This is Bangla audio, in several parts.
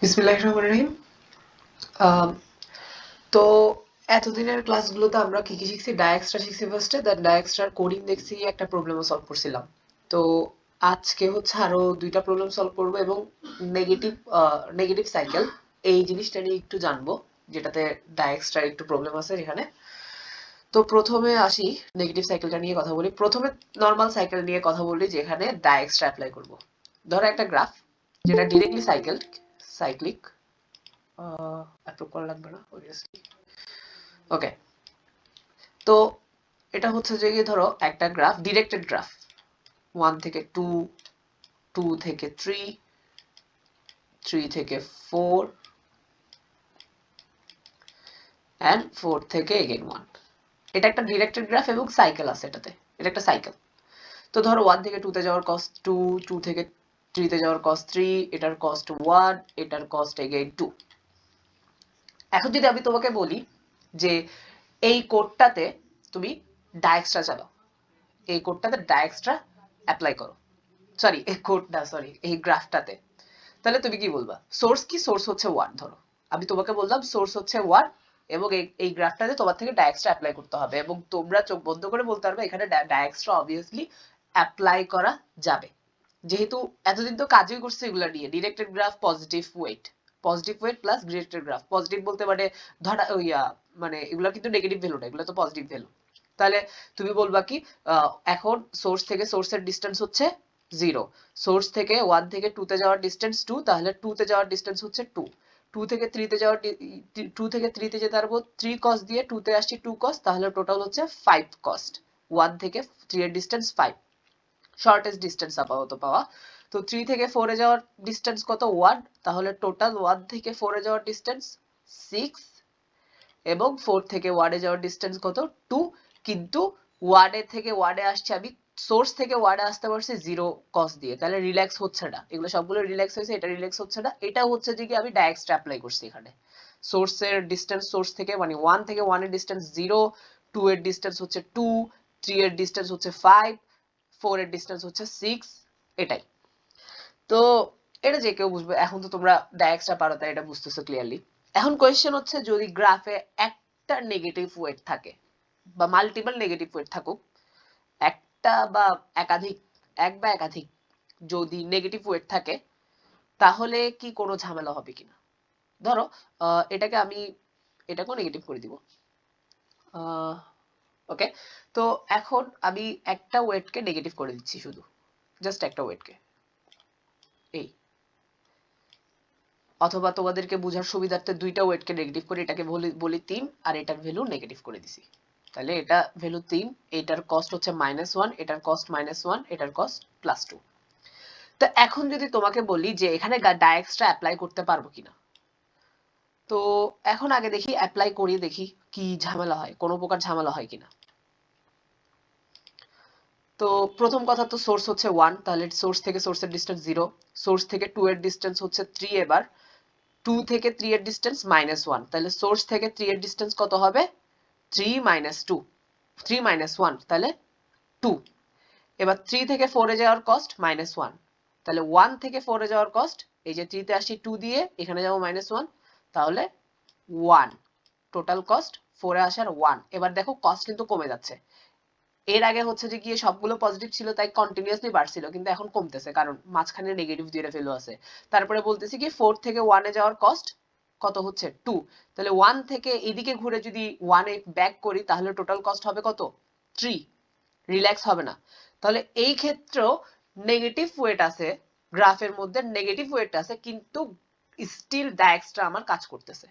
বিসমিল্লাহির রহমানির রহিম। আম, তো এতদিনের ক্লাসগুলোতে আমরা কি কি শিখছি? ডায়াক্সট্রা শিখছি ফার্স্টে, দেন ডায়াক্সট্রার কোডিং দেখছি, একটা প্রবলেমও সলভ করছিলাম। তো আজকে হচ্ছে আরো দুইটা প্রবলেম সলভ করব এবং নেগেটিভ নেগেটিভ সাইকেল এই জিনিসটা নিয়ে একটু জানবো, যেটাতে ডায়াক্সট্রার একটু প্রবলেম আছে এখানে। তো প্রথমে আসি, নেগেটিভ সাইকেলটা নিয়ে কথা বলি। প্রথমে নর্মাল সাইকেল নিয়ে কথা বলি, যেখানে ডায়াক্সট্রা অ্যাপ্লাই করব। ধরো একটা গ্রাফ যেটা ডিরেক্টলি সাইক্লিক, অ্যাপ্রুভ করা লাগবে না obviously। ওকে, তো এটা হচ্ছে যে গিয়ে ধরো একটা গ্রাফ, ডিরেক্টেড গ্রাফ, 1 থেকে 2, 2 থেকে 3, 3 থেকে 4 and 4 থেকে again 1। এটা একটা ডিরেক্টেড গ্রাফ এবং সাইকেল আছে এটাতে। এটা একটা সাইকেল। তো ধরো 1 থেকে 2 তে যাওয়ার কস্ট 2, 2 থেকে 3 তে যাওয়ার কস্ট 3, এটার কস্ট 1, এটার কস্ট again 2। এখন যদি আমি তোমাকে বলি যে এই কোডটাতে তুমি ডায়াক্সট্রা চালাও, এই কোডটাতে ডায়াক্সট্রা অ্যাপ্লাই করো, সরি এই কোড না, সরি এই গ্রাফটাতে, তাহলে তুমি কি বলবা? সোর্স কি? সোর্স হচ্ছে 1। ধরো আমি তোমাকে বললাম সোর্স হচ্ছে 1 এবং এই গ্রাফটাতে তোমার থেকে ডায়াক্সট্রা অ্যাপ্লাই করতে হবে, এবং তোমরা চোখ বন্ধ করে বলতে পারবে এখানে ডায়াক্সট্রা অবভিয়াসলি অ্যাপ্লাই করা যাবে, যেহেতু এতদিন তো কাজই করছে এগুলা নিয়ে। Directed graph, positive weight plus directed graph. Positive বলতে মানে ধরা ওইয়া, মানে এগুলা কিন্তু নেগেটিভ ভ্যালু না, এগুলো তো পজিটিভ ভ্যালু। তাহলে তুমি বলবা কি, এখন সোর্স থেকে সোর্সের ডিস্টেন্স হচ্ছে 0, সোর্স থেকে 1 থেকে 2 তে যাওয়ার ডিস্টেন্স 2, তাহলে 2 তে যাওয়ার ডিস্টেন্স হচ্ছে 2, 2 থেকে 3 তে যাওয়ার 2 থেকে 3 তে যেতে পারবো 3 কস দিয়ে, 2 তে আসছি 2 কস, তাহলে টোটাল হচ্ছে 5 কস্ট। 1 থেকে 3 এর ডিস্টেন্স 5, শর্টেস্ট ডিস্টেন্স আপাতত পাওয়া। তো 3 থেকে 4 এ যাওয়ার ডিস্টেন্স কত? 1, তাহলে টোটাল 1 থেকে 4 এ যাওয়ার ডিস্টেন্স 6, এবং 4 থেকে 1 এ যাওয়ার ডিস্টেন্স কত? 2। কিন্তু 1 এ থেকে 1 এ আসছে আমি, সোর্স থেকে 1 এ আসতে পারছি 0 কস দিয়ে, তাহলে রিল্যাক্স হচ্ছে না। এগুলো সবগুলো রিল্যাক্স হয়েছে, এটা রিল্যাক্স হচ্ছে না। এটা হচ্ছে যে কি আমি ডায়াক্সট্রা অ্যাপ্লাই করছি এখানে। সোর্সের ডিস্টেন্স, সোর্স থেকে মানে 1 থেকে 1 এর ডিস্টেন্স 0, 2 এর ডিস্টেন্স হচ্ছে 2, 3 এর ডিস্টেন্স হচ্ছে 5, 4 এর ডিস্টেন্স হচ্ছে 6। এটাই তো, এটা যে কেউ বুঝবে। এখন তো তোমরা ডায়াক্সটা পারো, তাই এটা বুঝতেছো ক্লিয়ারলি। এখন কোয়েশ্চেন হচ্ছে, যদি গ্রাফে একটা নেগেটিভ ওয়েট থাকে বা মাল্টিপল নেগেটিভ ওয়েট থাকুক, একটা বা একাধিক, এক বা একাধিক যদি নেগেটিভ ওয়েট থাকে, তাহলে কি কোনো ঝামেলা হবে কিনা? ধরো এটাকে আমি, এটাকেও নেগেটিভ করে দিব। ওকে, তো এখন আমি একটা ওয়েটকে নেগেটিভ করে দিচ্ছি, শুধু জাস্ট একটা ওয়েটকে, এই। অথবা তোমাদেরকে বোঝার সুবিধার্থে দুইটা ওয়েটকে নেগেটিভ করে, এটাকে বলি 3 আর এটার ভ্যালু নেগেটিভ করে দিছি। তাহলে এটা ভ্যালু 3, এটার কস্ট হচ্ছে -1, এটার কস্ট -1, এটার কস্ট +2। তো এখন যদি তোমাকে বলি যে এখানে ডায়াক্সট্রা অ্যাপ্লাই করতে পারবো কিনা, তো এখন আগে দেখি অ্যাপ্লাই করিয়ে দেখি কি ঝামেলা হয়, কোনো প্রকার ঝামেলা হয় কিনা। তো প্রথম কথা তো সোর্স হচ্ছে 1, তাহলে সোর্স থেকে সোর্সের ডিস্টেন্স 0, সোর্স থেকে 2 এর ডিস্টেন্স হচ্ছে 3, এবার 2 থেকে 3 এর ডিস্টেন্স -1, তাহলে সোর্স থেকে 3 এর ডিস্টেন্স কত হবে? 3 - 2, 3 - 1, তাহলে 2। এবার 3 থেকে 4 এ যাওয়ার কস্ট -1, তাহলে 1 থেকে 4 এ যাওয়ার কস্ট, এই যে 3 তে আসি 2 দিয়ে, এখানে যাবো -1, তাহলে 1। টোটাল কস্ট 4 এ আসার 1। এবার দেখো কস্ট কিন্তু কমে যাচ্ছে। এর আগে হচ্ছে যে গিয়ে সবগুলো পজিটিভ ছিল, তাই কন্টিনিউয়াসলি বাড়ছিল, কিন্তু এখন কমতেছে কারণ মাঝখানে নেগেটিভ দিয়ে ফেলো আছে। তারপরে বলতেছি কি 4 থেকে 1 এ যাওয়ার কস্ট কত হচ্ছে? 2। তাহলে 1 থেকে এদিকে ঘুরে যদি 1 এ ব্যাক করি, তাহলে টোটাল কস্ট হবে কত? 3। রিল্যাক্স হবে না। তাহলে এই ক্ষেত্রেও নেগেটিভ ওয়েট আছে, গ্রাফের মধ্যে নেগেটিভ ওয়েট আছে, কিন্তু স্টিল ডায়াক্সটা আমার কাজ করতেছে,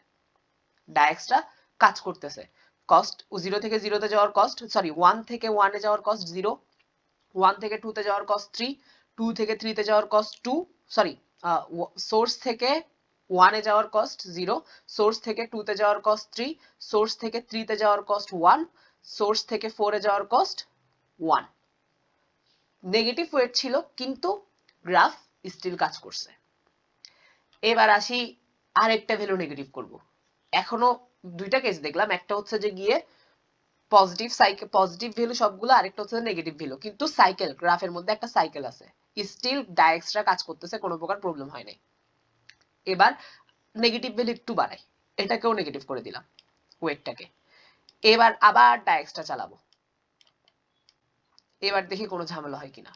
ডায়াক্সটা কাজ করতেছে। কস্ট 0 থেকে 0 তে যাওয়ার কস্ট, সরি 1 থেকে 1 এ যাওয়ার কস্ট 0, 1 থেকে 2 তে যাওয়ার কস্ট 3, 2 থেকে 3 তে যাওয়ার কস্ট 2, সরি সোর্স থেকে 1 এ যাওয়ার কস্ট 0, সোর্স থেকে 2 তে যাওয়ার কস্ট 3, সোর্স থেকে 3 তে যাওয়ার কস্ট 1, সোর্স থেকে 4 এ যাওয়ার কস্ট 1। নেগেটিভ ওয়েট ছিল, কিন্তু গ্রাফ স্টিল কাজ করছে। এবার আসি আরেকটা ভ্যালু নেগেটিভ করব। এখনো দুইটা কেস দেখলাম, একটা হচ্ছে যে গিয়ে পজিটিভ ভ্যালু সবগুলো, আরেকটা হচ্ছে নেগেটিভ ভ্যালু, কিন্তু সাইকেল, গ্রাফের মধ্যে একটা সাইকেল আছে, স্টিল ডায়াক্সট্রা কাজ করতেছে, কোনো প্রকার প্রবলেম হয় নাই। এবার নেগেটিভ ভ্যালু একটু বাড়াই, এটাকেও নেগেটিভ করে দিলাম ওয়েটটাকে। এবার আবার ডায়াক্সটা চালাবো, এবার দেখি কোনো ঝামেলা হয় কিনা।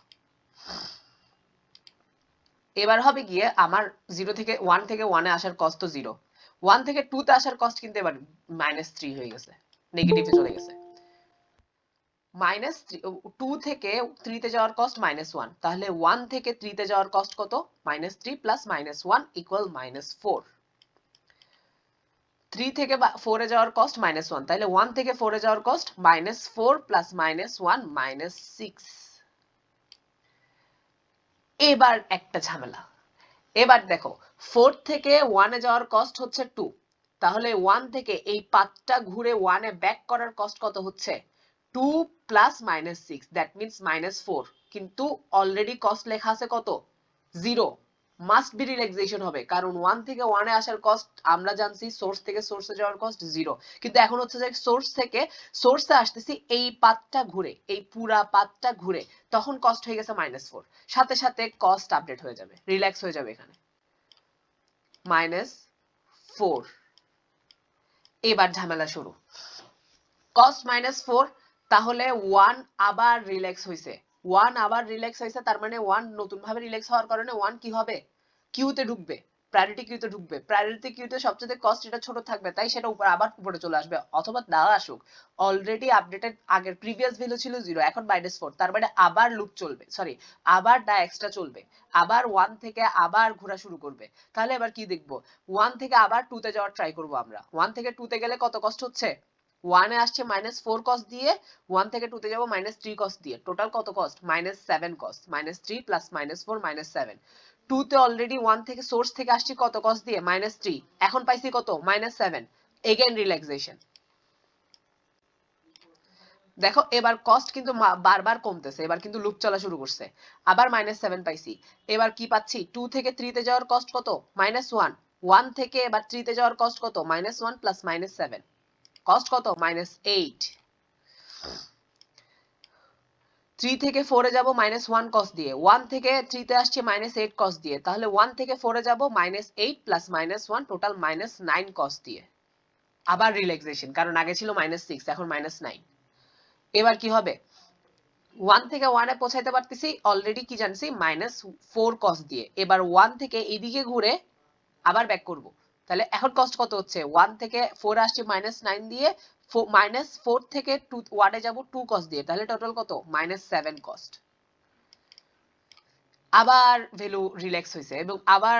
এবার হবে গিয়ে আমার 0 থেকে 1 থেকে 1 এ আসার কস্ট তো 0, 1 থেকে 2 তে আসার কস্ট কিন্তু এবার -3 হয়ে গেছে, নেগেটিভে চলে গেছে। -2 থেকে 3 তে যাওয়ার কস্ট -1, তাহলে 1 থেকে 3 তে যাওয়ার কস্ট কত? -3 প্লাস -1 ইকুয়াল -4। 3 থেকে 4 এ যাওয়ার কস্ট -1, তাহলে 1 থেকে 4 এ যাওয়ার কস্ট -4 প্লাস -1 -6। এবার একটা ঝামেলা, এবার দেখো 4 থেকে 1 এ যাওয়ার কস্ট হচ্ছে 2, তাহলে 1 থেকে এই পাথটা ঘুরে 1 এ ব্যাক করার কস্ট কত হচ্ছে? 2 প্লাস -6, দ্যাট মিন্স -4, কিন্তু অলরেডি কস্ট লেখা আছে কত? 0, মাস্ট বি রিল্যাক্সেশন হবে, কারণ 1 থেকে 1 এ আসার কস্ট আমরা জানছি সোর্স থেকে সোর্সে যাওয়ার কস্ট 0, কিন্তু এখন হচ্ছে যে সোর্স থেকে সোর্সে আসতেছি এই পাথটা ঘুরে, এই পুরা পাথটা ঘুরে, তখন কস্ট হয়ে গেছে -4, সাথে সাথে কস্ট আপডেট হয়ে যাবে, রিল্যাক্স হয়ে যাবে এখানে -4। এবার ঝামেলা শুরু, কস্ট -4, তাহলে 1 আবার রিল্যাক্স হইছে, 1 আবার রিল্যাক্স হইছে, তার মানে 1 নতুন ভাবে রিল্যাক্স হওয়ার কারণে 1 কি হবে? কিউতে ঢুকবে, প্রায়োরিটি কিউতে ঢুকবে, প্রায়োরিটি কিউতে সবচেয়ে কস্ট এটা ছোট থাকবে, তাই সেটা উপরে আবার উপরে চলে আসবে, অথবা না আসুক, অলরেডি আপডেটেড আগের প্রিভিয়াস ভ্যালু ছিল 0, এখন -4, তার মানে আবার লুপ চলবে, সরি আবার ডায়াক্সটা চলবে, আবার 1 থেকে আবার ঘোরা শুরু করবে। তাহলে এবার কি দেখবো, 1 থেকে আবার 2 তে যাওয়ার ট্রাই করব আমরা। 1 থেকে 2 তে গেলে কত কস্ট হচ্ছে? 1 এ আসছে -4 কস্ট দিয়ে, 1 থেকে 2 তে যাব -3 কস্ট দিয়ে, টোটাল কত কস্ট? -7 cost, -3 plus -4 -7। 2 তে অলরেডি 1 থেকে সোর্স থেকে আসছি কত কস্ট দিয়ে? -3, এখন পাইছি কত? -7, এগেইন রিল্যাক্সেশন। দেখো এবার কস্ট কিন্তু বারবার কমতেছে, এবার কিন্তু লুপ চলা শুরু করছে, আবার -7 পাইছি। এবার কি পাচ্ছি? 2 থেকে 3 তে যাওয়ার কস্ট কত? -1, 1 থেকে এবার 3 তে যাওয়ার কস্ট কত? -1 প্লাস -7, কস্ট কত? -8। 3 থেকে 4 এ যাব -1 কস্ট দিয়ে, 1 থেকে 3 তে আসছে -8 কস্ট দিয়ে, তাহলে 1 থেকে 4 এ যাব -8 প্লাস -1, টোটাল -9 কস্ট দিয়ে, আবার রিল্যাক্সেশন, কারণ আগে ছিল -6, এখন -9। এবার কি হবে? 1 থেকে 1 এ পৌঁছাইতে পারতেছি অলরেডি কি জানছি? -4 কস্ট দিয়ে, এবার 1 থেকে এইদিকে ঘুরে আবার ব্যাক করব, তাহলে এখন কস্ট কত হচ্ছে? 1 থেকে 4 এ আসছে -9 দিয়ে, -4 থেকে 1 এ যাব 2 কস্ট দিয়ে, তাহলে টোটাল কত? -7 কস্ট। আবার ভ্যালু রিল্যাক্স হয়েছে এবং আবার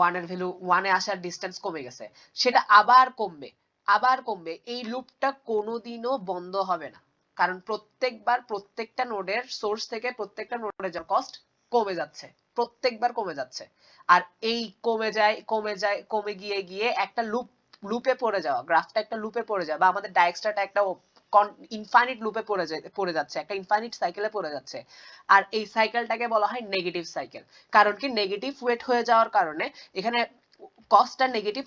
1 এর ভ্যালু 1 এ আসার ডিসটেন্স কমে গেছে, সেটা আবার কমবে, আবার কমবে, এই লুপটা কোনোদিনও বন্ধ হবে না, কারণ প্রত্যেকবার প্রত্যেকটা নোডের সোর্স থেকে প্রত্যেকটা নোডের যা কস্ট কমে যাচ্ছে, প্রত্যেকবার কমে যাচ্ছে, আর এই কমে যায় কমে যায় কমে গিয়ে গিয়ে একটা লুপে পড়ে যাওয়া, গ্রাফটা একটা লুপে পড়ে যায়, বা আমাদের ডায়াগ্রামটা একটা ইনফাইনাইট লুপে পড়ে যাচ্ছে, একটা ইনফাইনাইট সাইকেলে পড়ে যাচ্ছে, আর এই সাইকেলটাকে বলা হয় নেগেটিভ সাইকেল। কারণ কি? নেগেটিভ ওয়েট হয়ে যাওয়ার কারণে এখানে কস্টটা নেগেটিভ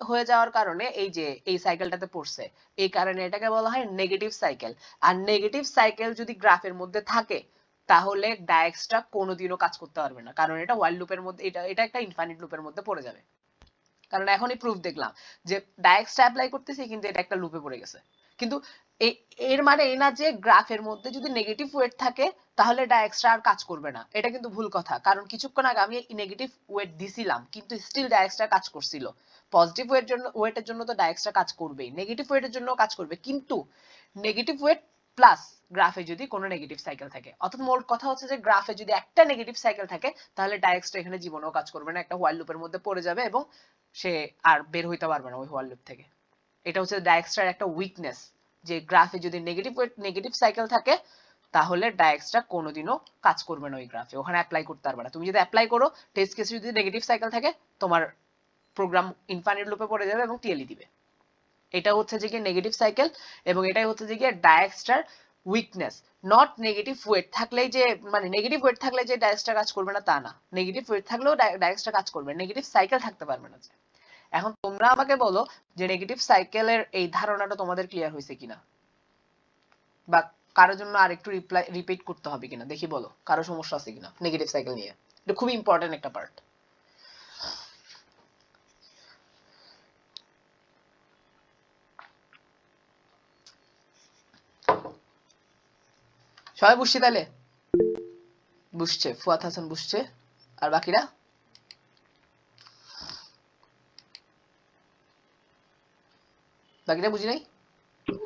হয়ে যাওয়ার কারণে এই যে এই সাইকেলটাতে পড়ছে, এই কারণে এটাকে বলা হয় নেগেটিভ সাইকেল। আর নেগেটিভ সাইকেল যদি গ্রাফের মধ্যে থাকে তাহলে ডায়াক্সটা কোনোদিনও কাজ করতে পারবে না, কারণ এটা ওয়াইল লুপের মধ্যে, এটা একটা ইনফাইনাইট লুপের মধ্যে পড়ে যাবে। কারণ এখনই প্রুফ দেখলাম যে ডায়াক্সটা অ্যাপ্লাই করতেছি কিন্তু এটা একটা লুপে পড়ে গেছে, কিন্তু এর মানে এই না যে গ্রাফের মধ্যে যদি নেগেটিভ ওয়েট থাকে তাহলে ডায়াক্সটা আর কাজ করবে না, এটা কিন্তু ভুল কথা, কারণ কিছুক্ষণ আগে আমি নেগেটিভ ওয়েট দিছিলাম কিন্তু স্টিল ডায়াক্সটা কাজ করছিল। পজিটিভ ওয়েটের জন্য তো ডায়াক্সটা কাজ করবেই, নেগেটিভ ওয়েটের জন্য কাজ করবে, কিন্তু নেগেটিভ ওয়েট প্লাস গ্রাফে যদি কোনো নেগেটিভ সাইকেল থাকে, অর্থাৎ মোট কথা হচ্ছে যে গ্রাফে যদি একটা নেগেটিভ সাইকেল থাকে তাহলে ডায়াক্সটা এখানে জীবনেও কাজ করবে না, একটা হোয়াইল লুপের মধ্যে পড়ে যাবে এবং সে আর বের হইতে পারবে না ওই হোয়াইল লুপ থেকে। এটা হচ্ছে ডায়াক্সটার একটা উইকনেস, যে গ্রাফে যদি নেগেটিভ সাইকেল থাকে তাহলে ডায়াক্সটা কোনোদিনও কাজ করবে না ওই গ্রাফে, ওখানে অ্যাপ্লাই করতে পারবে না। তুমি যদি অ্যাপ্লাই করো টেস্ট কেসে যদি নেগেটিভ সাইকেল থাকে তোমার প্রোগ্রাম ইনফাইনাইট লুপে পড়ে যাবে এবং টিএলই দিবে। এটা হচ্ছে যে কি নেগেটিভ সাইকেল, এবং এটাই হচ্ছে যে কি ডায়াক্সটার উইকনেস। নট নেগেটিভ ওয়েট থাকলেই যে, মানে নেগেটিভ ওয়েট থাকলে যে ডায়াক্সটা কাজ করবে না তা না, নেগেটিভ ওয়েট থাকলেও ডায়াক্সটা কাজ করবে, নেগেটিভ সাইকেল থাকতে পারবে না। এখন তোমরা আমাকে বলো যে নেগেটিভ সাইকেলের এই ধারণাটা তোমাদের ক্লিয়ার হয়েছে কিনা, বা কারোর জন্য আরেকটু রিপিট করতে হবে কিনা, দেখি বলো কারো সমস্যা আছে কিনা নেগেটিভ সাইকেল নিয়ে, এটা খুবই ইম্পর্টেন্ট একটা পার্ট। সবাই বুঝছি তাহলে? বুঝছে, ফুয়াদ হাসান বুঝছে, আর বাকিরা? বাকিরা বুঝি নাই?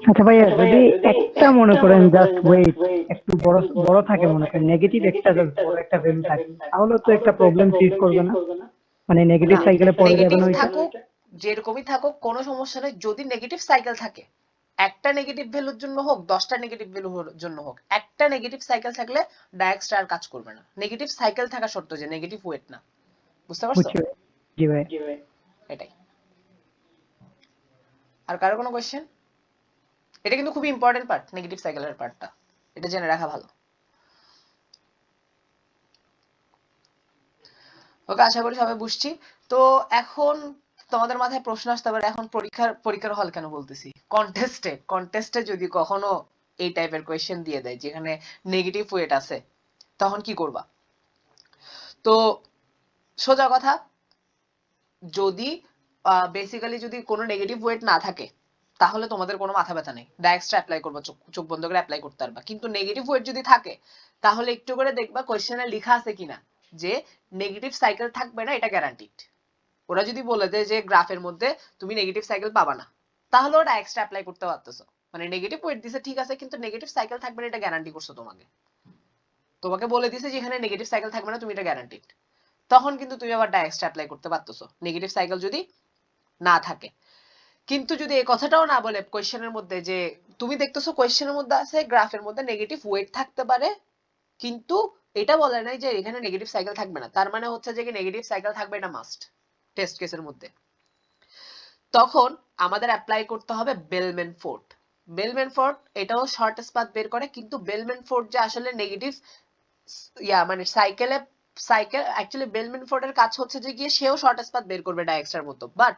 আচ্ছা ভাইয়া, যদি একটা মনে করেন জাস্ট ওয়েট একটু বড় বড় থাকে, মনে করেন নেগেটিভ একটা জাস্ট বড় একটা ভ্যালু থাকে, তাহলে তো একটা প্রবলেম ক্রিয়েট করবে না? মানে নেগেটিভ না, সাইকেলে পড়ে যাবে নেগেটিভ না ওইটা? থাকুক, যেরকমই থাকুক কোনো সমস্যা নেই। যদি নেগেটিভ সাইকেল থাকে, একটা নেগেটিভ ভ্যালুর জন্য হোক, 10টা নেগেটিভ ভ্যালুর জন্য হোক, একটা নেগেটিভ সাইকেল থাকলে ডায়াক্সটা আর কাজ করবে না। নেগেটিভ সাইকেল থাকা শর্ত, যে নেগেটিভ ওয়েট না। বুঝতে পারছো? বুঝছি ভাই। জি ভাই। এটাই। আর কারো কোনো কোয়েশ্চেন? এটা কিন্তু খুবই ইম্পর্টেন্ট পার্ট, নেগেটিভ সাইকেলের পার্টটা, এটা জেনে রাখা ভালো। ওকে, আশা করি সবাই বুঝছি। তো এখন তোমাদের মাথায় প্রশ্ন আসতে পারে, এখন পরীক্ষার হল কেন বলতেছি, কন্টেস্টে যদি কখনো এই টাইপের কোয়েশ্চেন দিয়ে দেয় যেখানে নেগেটিভ ওয়েট আছে, তখন কি করবা? তো সোজা কথা, যদি বেসিক্যালি যদি কোনো নেগেটিভ ওয়েট না থাকে, তাহলে তোমাদের কোনো মাথা ব্যথা নেই, ডায়াক্সটা অ্যাপ্লাই করবা, চোখ বন্ধ করে অ্যাপ্লাই করতে পারবা। কিন্তু নেগেটিভ ওয়েট যদি থাকে, তাহলে একটু করে দেখবা কোয়েশ্চেনে লেখা আছে কিনা যে নেগেটিভ সাইকেল থাকবে না, এটা গ্যারান্টিড। ওরা যদি বলে দেয় যে গ্রাফের মধ্যে তুমি নেগেটিভ সাইকেল পাবা না, তাহলে ওটা এক্সট্রা অ্যাপ্লাই করতে পারতেছো। মানে নেগেটিভ ওয়েট দিছে ঠিক আছে, কিন্তু নেগেটিভ সাইকেল থাকবে না, এটা গ্যারান্টি করছো তোমাকে। তোমাকে বলে দিছে যে এখানে নেগেটিভ সাইকেল থাকবে না, তুমি এটা গ্যারান্টিড। তখন কিন্তু তুমি আবার এক্সট্রা অ্যাপ্লাই করতে পারতেছো, নেগেটিভ সাইকেল যদি না থাকে। কিন্তু যদি এই কথাটাও না বলে কোয়েশ্চেনের মধ্যে, যে তুমি দেখতেছো কোয়েশ্চেনের মধ্যে আছে গ্রাফের মধ্যে নেগেটিভ ওয়েট থাকতে পারে, কিন্তু এটা বলে নাই যে এখানে নেগেটিভ সাইকেল থাকবে না, তার মানে হচ্ছে যে কি নেগেটিভ সাইকেল থাকবে, এটা মাস্ট টেস্ট কেসের মধ্যে। তখন আমাদের অ্যাপ্লাই করতে হবে বেলম্যান ফোর্ড। বেলম্যান ফোর্ড এটাও শর্টেস্ট পাথ বের করে, কিন্তু বেলম্যান ফোর্ড যে আসলে নেগেটিভ মানে সাইকেল অ্যাকচুয়ালি বেলম্যান ফোর্ডের কাজ হচ্ছে যে গিয়ে সেও শর্টেস্ট পাথ বের করবে ডায়াক্সটার মতো, বাট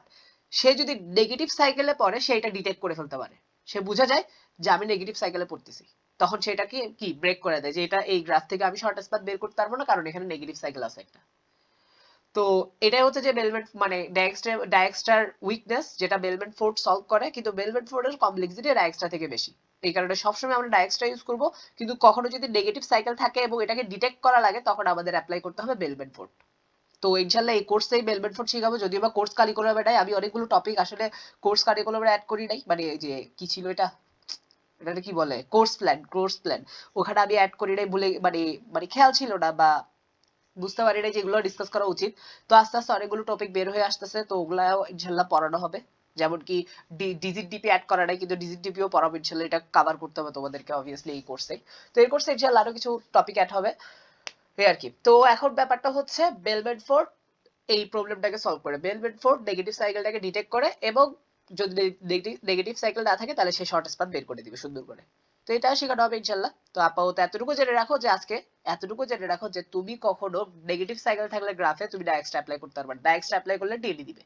সে যদি নেগেটিভ সাইকেলে পড়ে সেটা ডিটেক্ট করে ফেলতে পারে। সে বুঝা যায় যে আমি নেগেটিভ সাইকেলে পড়তেছি, তখন সেটাকে কি ব্রেক করে দেয় যে এটা এই গ্রাফ থেকে আমি শর্টেস্ট পাথ বের করতে পারবো না, কারণ এখানে নেগেটিভ সাইকেল আছে একটা। তো এটাই হচ্ছে যে বেলমেন্ট মানে ডায়াক্সটার উইকনেস, যেটা বেলমেন্ট ফোর্ড সলভ করে, কিন্তু বেলমেন্ট ফোর্ডের কমপ্লেক্সিটি ডায়াক্সটা থেকে বেশি। এই কারণে সবসময় আমরা ডায়াক্সটা ইউজ করব, কিন্তু কখনো যদি নেগেটিভ সাইকেল থাকে এবং এটাকে ডিটেক্ট করা লাগে, তখন আমাদের অ্যাপ্লাই করতে হবে বেলমেন্ট ফোর্ড। তো ইনশাআল্লাহ এই কোর্সেই বেলমেন্ট ফোর্ড শিখাবো, যদিও বা কোর্স কারিকুলামে নাই, আমি অনেকগুলো টপিক আসলে কোর্স কারিকুলামে অ্যাড করি নাই, মানে এই যে কি ছিল এটা, এটা কি বলে, কোর্স প্ল্যান ওখানে আমি অ্যাড করি নাই, ভুলে মানে মানে খেয়াল ছিল না, বা বুঝতে পারি না যেগুলো ডিসকাস করা উচিত। তো আস্তে আস্তে অনেকগুলো টপিক বের হয়ে আসতেছে, তো ওগুলাও ইনশাল্লাহ পড়ানো হবে। যেমন কি ডিজিট ডিপি অ্যাড করা নাই, কিন্তু ডিজিট ডিপিও পড়াবো ইনশাল্লাহ, এটা কভার করতে হবে তোমাদেরকে অবভিয়াসলি এই কোর্সে। তো এই কোর্সে ইনশাল্লাহ আরো কিছু টপিক অ্যাড হবে, এই আর কি। তো এখন ব্যাপারটা হচ্ছে বেলমেন্ট ফোর্ড এই প্রবলেমটাকে সলভ করে, বেলমেন্ট ফোর্ড নেগেটিভ সাইকেলটাকে ডিটেক্ট করে, এবং যদি নেগেটিভ সাইকেল না থাকে তাহলে সে শর্টেস্ট পাথ বের করে দিবে সুন্দর করে। তো এটা শেখানো হবে ইনশাল্লাহ। তো আপাতত এতটুকু জেনে রাখো যে আজকে এতটুকু জেনে রাখো যে তুমি কখনো নেগেটিভ সাইকেল থাকলে গ্রাফে তুমি ডায়াক্সটা অ্যাপ্লাই করতে পারবে, ডায়াক্সটা অ্যাপ্লাই করলে টিএডি দিবে।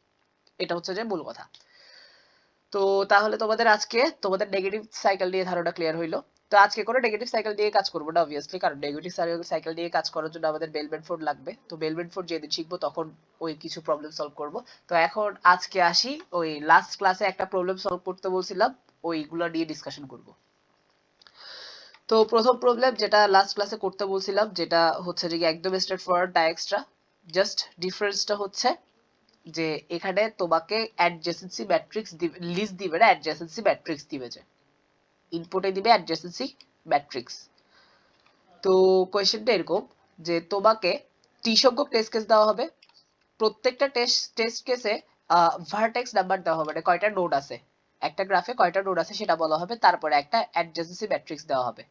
এটা হচ্ছে যে মূল কথা। তো তাহলে তোমাদের আজকে তোমাদের নেগেটিভ সাইকেল নিয়ে ধারণা ক্লিয়ার হইলো। তো আজকে কোনো নেগেটিভ সাইকেল দিয়ে কাজ করবো না অবভিয়াসলি, কারণ নেগেটিভ সাইকেল দিয়ে কাজ করার জন্য আমাদের বেলমেন্ট ফোর্ড লাগবে। তো বেলমেন্ট ফোর্ড যেদিন শিখবো তখন ওই কিছু প্রবলেম সলভ করব। তো এখন আজকে আসি, ওই লাস্ট ক্লাসে একটা প্রবলেম সলভ করতে বলছিলাম, ওইগুলো নিয়ে ডিসকাশন করব। তো প্রথম প্রবলেম যেটা লাস্ট ক্লাসে করতে বলছিলাম, যেটা হচ্ছে যে একদম স্ট্রেট ফরওয়ার্ড ডায়াক্সট্রা, জাস্ট ডিফারেন্সটা হচ্ছে যে এখানে তোমাকে অ্যাডজেসেন্সি ম্যাট্রিক্স লিস্ট দিবে না, অ্যাডজেসেন্সি ম্যাট্রিক্স দিবে, যে ইনপুটে দিবে অ্যাডজেসেন্সি ম্যাট্রিক্স। তো কোয়েশ্চেনটা এরকম যে তোমাকে টি সংখ্যক টেস্ট কেস দেওয়া হবে, প্রত্যেকটা টেস্ট কেসে ভার্টেক্স নাম্বার দেওয়া হবে, মানে কয়টা নোড আছে একটা গ্রাফে, কয়টা নোড আছে সেটা বলা হবে, তারপরে একটা অ্যাডজেসেন্সি ম্যাট্রিক্স দেওয়া হবে।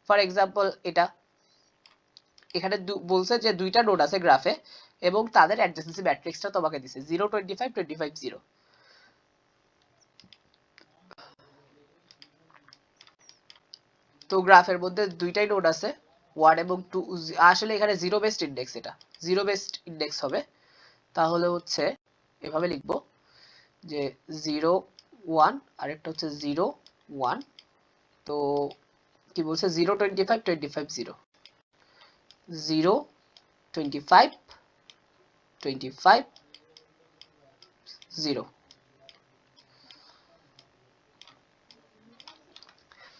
ফর এক্সাম্পল এটা এখানে বলছে যে দুইটা নোড আছে গ্রাফে, এবং তাদের অ্যাডজেসেন্সি ম্যাট্রিক্সটা তোমাকে দিছে 0 25 25 0। তো গ্রাফের মধ্যে দুইটাই নোড আছে, 1 এবং 2, আসলে এখানে জিরো বেসড ইন্ডেক্স, এটা জিরো বেসড ইন্ডেক্স হবে। তাহলে হচ্ছে এভাবে লিখবো যে 0 1, আরেকটা হচ্ছে 0 1। তো কি বলছে 0 25 25 0, 0 25 25 0।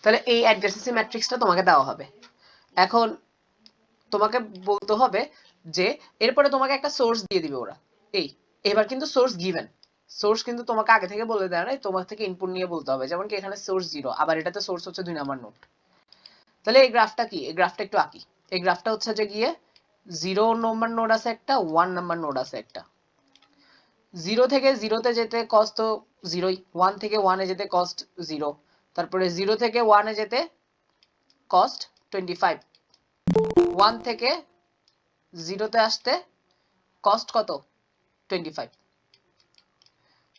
তাহলে এই অ্যাডজেসেন্সি ম্যাট্রিক্সটা তোমাকে দেওয়া হবে। এখন তোমাকে বলতে হবে যে এরপরে তোমাকে একটা সোর্স দিয়ে দিবে ওরা। এই এবার কিন্তু সোর্স গিভেন, সোর্স কিন্তু তোমাকে আগে থেকে বলে দেয় না, তোমার থেকে ইনপুট নিয়ে বলতে হবে। যেমন কি এখানে সোর্স 0, আবার এটাতে সোর্স হচ্ছে 2 নাম্বার নোড। তাহলে এই গ্রাফটা কি, এই গ্রাফটা একটু আঁকি। এই গ্রাফটা হচ্ছে যে গিয়ে 0 নম্বর নোড আছে একটা, 1 নাম্বার নোড আছে একটা। 0 থেকে 0 তে যেতে কস্ট তো 0ই, 1 থেকে 1 এ যেতে কস্ট 0, তারপরে 0 থেকে 1 এ যেতে কস্ট 25, 1 থেকে 0 তে আসতে কস্ট কত, 25।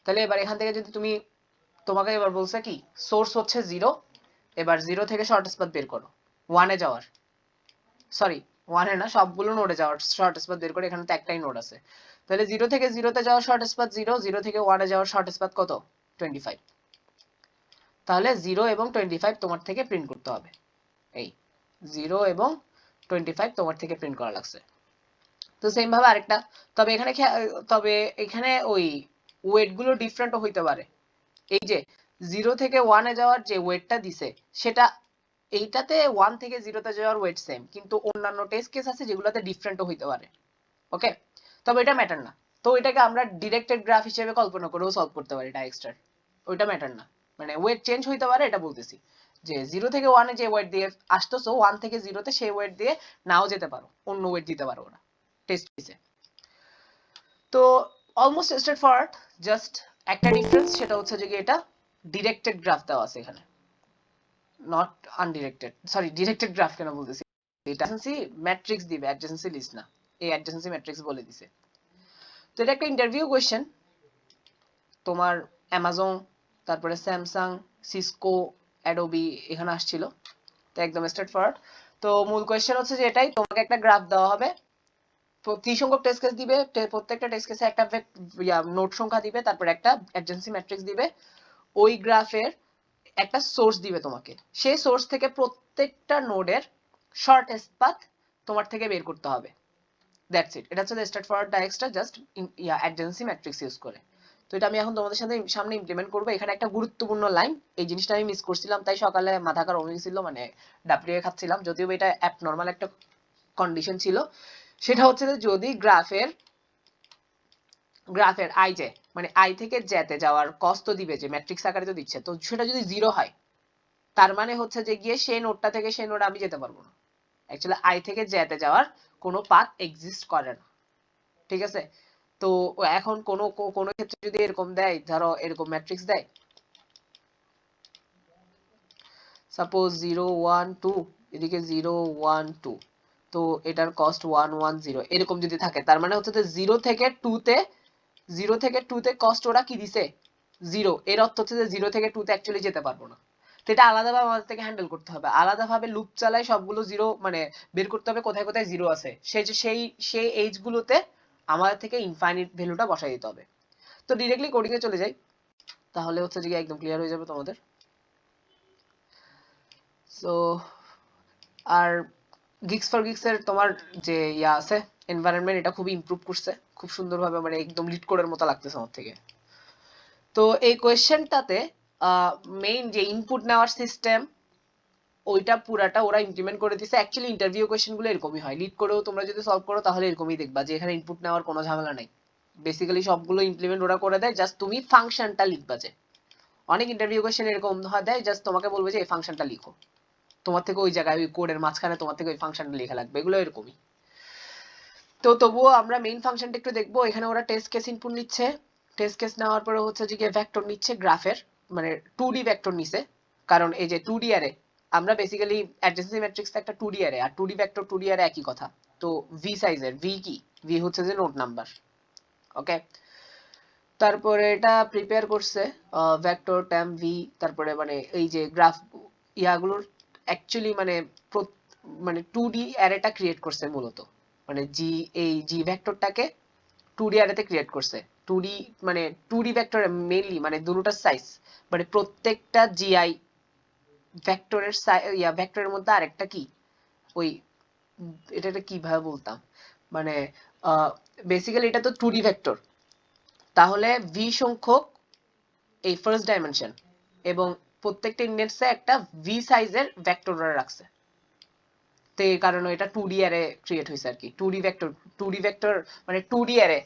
তাহলে এবার এখান থেকে যদি তুমি, তোমাকে এবার বলছে কি সোর্স হচ্ছে 0, এবার 0 থেকে শর্টেস্ট পাথ বের করো 1 এ যাওয়ার, সরি 1 এ না, সবগুলো নোডে যাওয়ার শর্টেস্ট পাথ বের করে। এখানে তো একটাই নোড আছে। তাহলে 0 থেকে 0 তে যাওয়ার শর্টেস্ট পাথ 0, 0 থেকে 1 এ যাওয়ার শর্টেস্ট পাথ কত, 25। তাহলে 0 এবং 25 তোমার থেকে প্রিন্ট করতে হবে। এই 0 এবং 25 তোমার থেকে প্রিন্ট করা লাগছে। তো সেম ভাবে আরেকটা, তবে এখানে তবে এখানে ওই ওয়েট গুলো ডিফারেন্ট হইতে পারে। এই যে 0 থেকে 1 এ যাওয়ার যে ওয়েটটা দিছে সেটা, এইটাতে 1 থেকে 0 তে যাওয়ার ওয়েট সেম, কিন্তু অন্যান্য টেস্ট কেস আছে যেগুলোতে ডিফারেন্টও হইতে পারে। ওকে, তবে এটা ম্যাটার না। তো এটাকে আমরা ডিরেক্টেড গ্রাফ হিসেবে কল্পনা করেও সলভ করতে পারি ডাইরেক্টর, ওইটা ম্যাটার না। মানে ওয়েট চেঞ্জ হইতে পারে এটা বলতেছি, যে 0 থেকে 1 এ যে ওয়েট দিয়ে আসতেছো 1 থেকে 0 তে সেই ওয়েট দিয়ে নাও যেতে পারো, অন্য ওয়েট দিতে পারো ওরা টেস্ট কেসে। তো অলমোস্ট স্ট্রেট ফরওয়ার্ড, জাস্ট একটা ডিফারেন্স, সেটা হচ্ছে যে এটা ডিরেক্টেড গ্রাফ দেওয়া আছে এখানে, নট আনডিরেক্টেড, সরি ডিরেক্টেড গ্রাফ কেন বলতেছি, এটা অ্যাডজেন্সি ম্যাট্রিক্স দিবে, অ্যাডজেন্সি লিস্ট না, এই অ্যাডজেন্সি ম্যাট্রিক্স বলে দিছে। তো এটা একটা ইন্টারভিউ কোশ্চেন, তোমার অ্যামাজন, তারপরে স্যামসাং, সিসকো, অ্যাডোবি এখানে আসছিল। তো একদম স্ট্রেট ফরওয়ার্ড। তো মূল কোয়েশ্চেন হচ্ছে যে এটাই, তোমাকে একটা গ্রাফ দেওয়া হবে, কি সংখ্যক টেস্ট কেস দিবে, প্রত্যেকটা টেস্ট কেসে একটা নোট সংখ্যা দিবে, তারপর একটা অ্যাডজেন্সি ম্যাট্রিক্স দিবে, ওই গ্রাফের একটা সোর্স দিবে তোমাকে, সেই সোর্স থেকে প্রত্যেকটা নোডের শর্টেস্ট পাথ তোমার থেকে বের করতে হবে। দ্যাটস ইট, এটা হচ্ছে স্ট্রেট ফরওয়ার্ড ডাইরেক্টটা, জাস্ট অ্যাডজেন্সি ম্যাট্রিক্স ইউজ করে। তো এটা আমি এখন তোমাদের সাথে সামনে ইমপ্লিমেন্ট করবো। এখানে একটা গুরুত্বপূর্ণ লাইন, এই জিনিসটা আমি মিস করছিলাম, তাই সকালে মাথা খারাপ হয়ে গেছিল, মানে ডাবলিয়ে খাচ্ছিলাম, যদিও এটা অ্যাপ নর্মাল একটা কন্ডিশন ছিল। সেটা হচ্ছে যে যদি গ্রাফের আই জে, মানে আই থেকে জেতে যাওয়ার কস্ট দিবে, যে ম্যাট্রিক্স আকারে তো দিচ্ছে, তো সেটা যদি 0 হয় তার মানে হচ্ছে যে গিয়ে সেই নোডটা থেকে সেই নোড আমি যেতে পারবো না। অ্যাকচুয়ালি আই থেকে জেতে যাওয়ার কোনো পাথ এক্সিস্ট করে না, ঠিক আছে। তো এখন কোনো ক্ষেত্রে যদি এরকম দেয়, ধরো এরকম ম্যাট্রিক্স দেয়, সাপোজ 0 1 2, এদিকে 0 1 2, তো এটার কস্ট 1 1 0 এরকম যদি থাকে, তার মানে হচ্ছে যে 0 থেকে 2 তে, 0 থেকে 2 তে কস্ট ওরা কি দিছে, 0, এর অর্থ হচ্ছে যে 0 থেকে 2 তে অ্যাকচুয়ালি যেতে পারবো না। তো এটা আলাদাভাবে আমাদের থেকে হ্যান্ডেল করতে হবে, আলাদাভাবে লুপ চালাই সবগুলো 0, মানে বের করতে হবে কোথায় কোথায় 0 আছে, সেই এজ গুলোতে আমাদের থেকে ইনফাইনাইট ভ্যালুটা বসাই দিতে হবে। তো ডিরেক্টলি কোডিং এ চলে যাই, তাহলে হচ্ছে যে একদম ক্লিয়ার হয়ে যাবে তোমাদের। সো আর গিগস ফর গিগস এর তোমার যে ইয়া আছে এনভায়রনমেন্ট, এটা খুবই ইমপ্রুভ করছে, খুব সুন্দরভাবে, মানে একদম লিড কোডের মতো লাগতেছে আমার থেকে। তো এই কোয়েশ্চেনটাতে মেইন যে ইনপুট নেওয়ার সিস্টেম, ওইটা পুরাটা ওরা ইমপ্লিমেন্ট করে দিছে। অ্যাকচুয়ালি ইন্টারভিউ কোয়েশ্চেন গুলো এরকমই হয়, লিড করেও তোমরা যদি সলভ করো তাহলে এরকমই দেখবা যে এখানে ইনপুট নেওয়ার কোনো ঝামেলা নাই। বেসিক্যালি সবগুলো ইমপ্লিমেন্ট ওরা করে দেয়, জাস্ট তুমি ফাংশনটা লিখবা। যে অনেক ইন্টারভিউ কোয়েশ্চেন এরকম হয় দেয়, জাস্ট তোমাকে বলবে যে এই ফাংশনটা লিখো, তোমার থেকে ওই জায়গায় ওই কোডের মাঝখানে তোমার থেকে ওই ফাংশনটা লেখা লাগবে, এগুলো এরকমই। তো তবুও আমরা মেইন ফাংশনটা একটু দেখবো। এখানে ওরা টেস্ট কেস ইনপুট নিচ্ছে, টেস্ট কেস নেওয়ার পরে হচ্ছে যে ভেক্টর নিচ্ছে গ্রাফের, মানে 2D ভেক্টর নিছে, কারণ এই যে 2D অ্যারে, আমরা বেসিক্যালি অ্যাডজেন্সি ম্যাট্রিক্সটা একটা 2D অ্যারে, আর 2D ভেক্টর 2D অ্যারে একই কথা। তো ভি সাইজের, ভি কি, ভি হচ্ছে যে নোড নাম্বার। ওকে, তারপরে এটা প্রিপেয়ার করছে ভেক্টর ট্যাম ভি, তারপরে মানে এই যে গ্রাফ ইয়াগুলোর অ্যাকচুয়ালি মানে 2D অ্যারেটা ক্রিয়েট করছে মূলত, মানে জি ভেক্টরটাকে 2D অ্যারেতে ক্রিয়েট করছে। 2D মানে 2D ভেক্টর মেইনলি, মানে দুটোটার সাইজ, মানে প্রত্যেকটা জিআই ভেক্টরের ভেক্টরের মধ্যে আরেকটা কি ওই, এটা কিভাবে বলতাম, মানে বেসিক্যালি এটা তো 2D ভেক্টর, তাহলে ভি সংখ্যক এই ফার্স্ট ডাইমেনশন, এবং প্রত্যেকটা ইন্ডেক্সে একটা ভি সাইজের ভেক্টর রাখছে। তো এই কারণে এটা 2D অ্যারে ক্রিয়েট হয়েছে আর কি, 2D ভেক্টর মানে 2D অ্যারে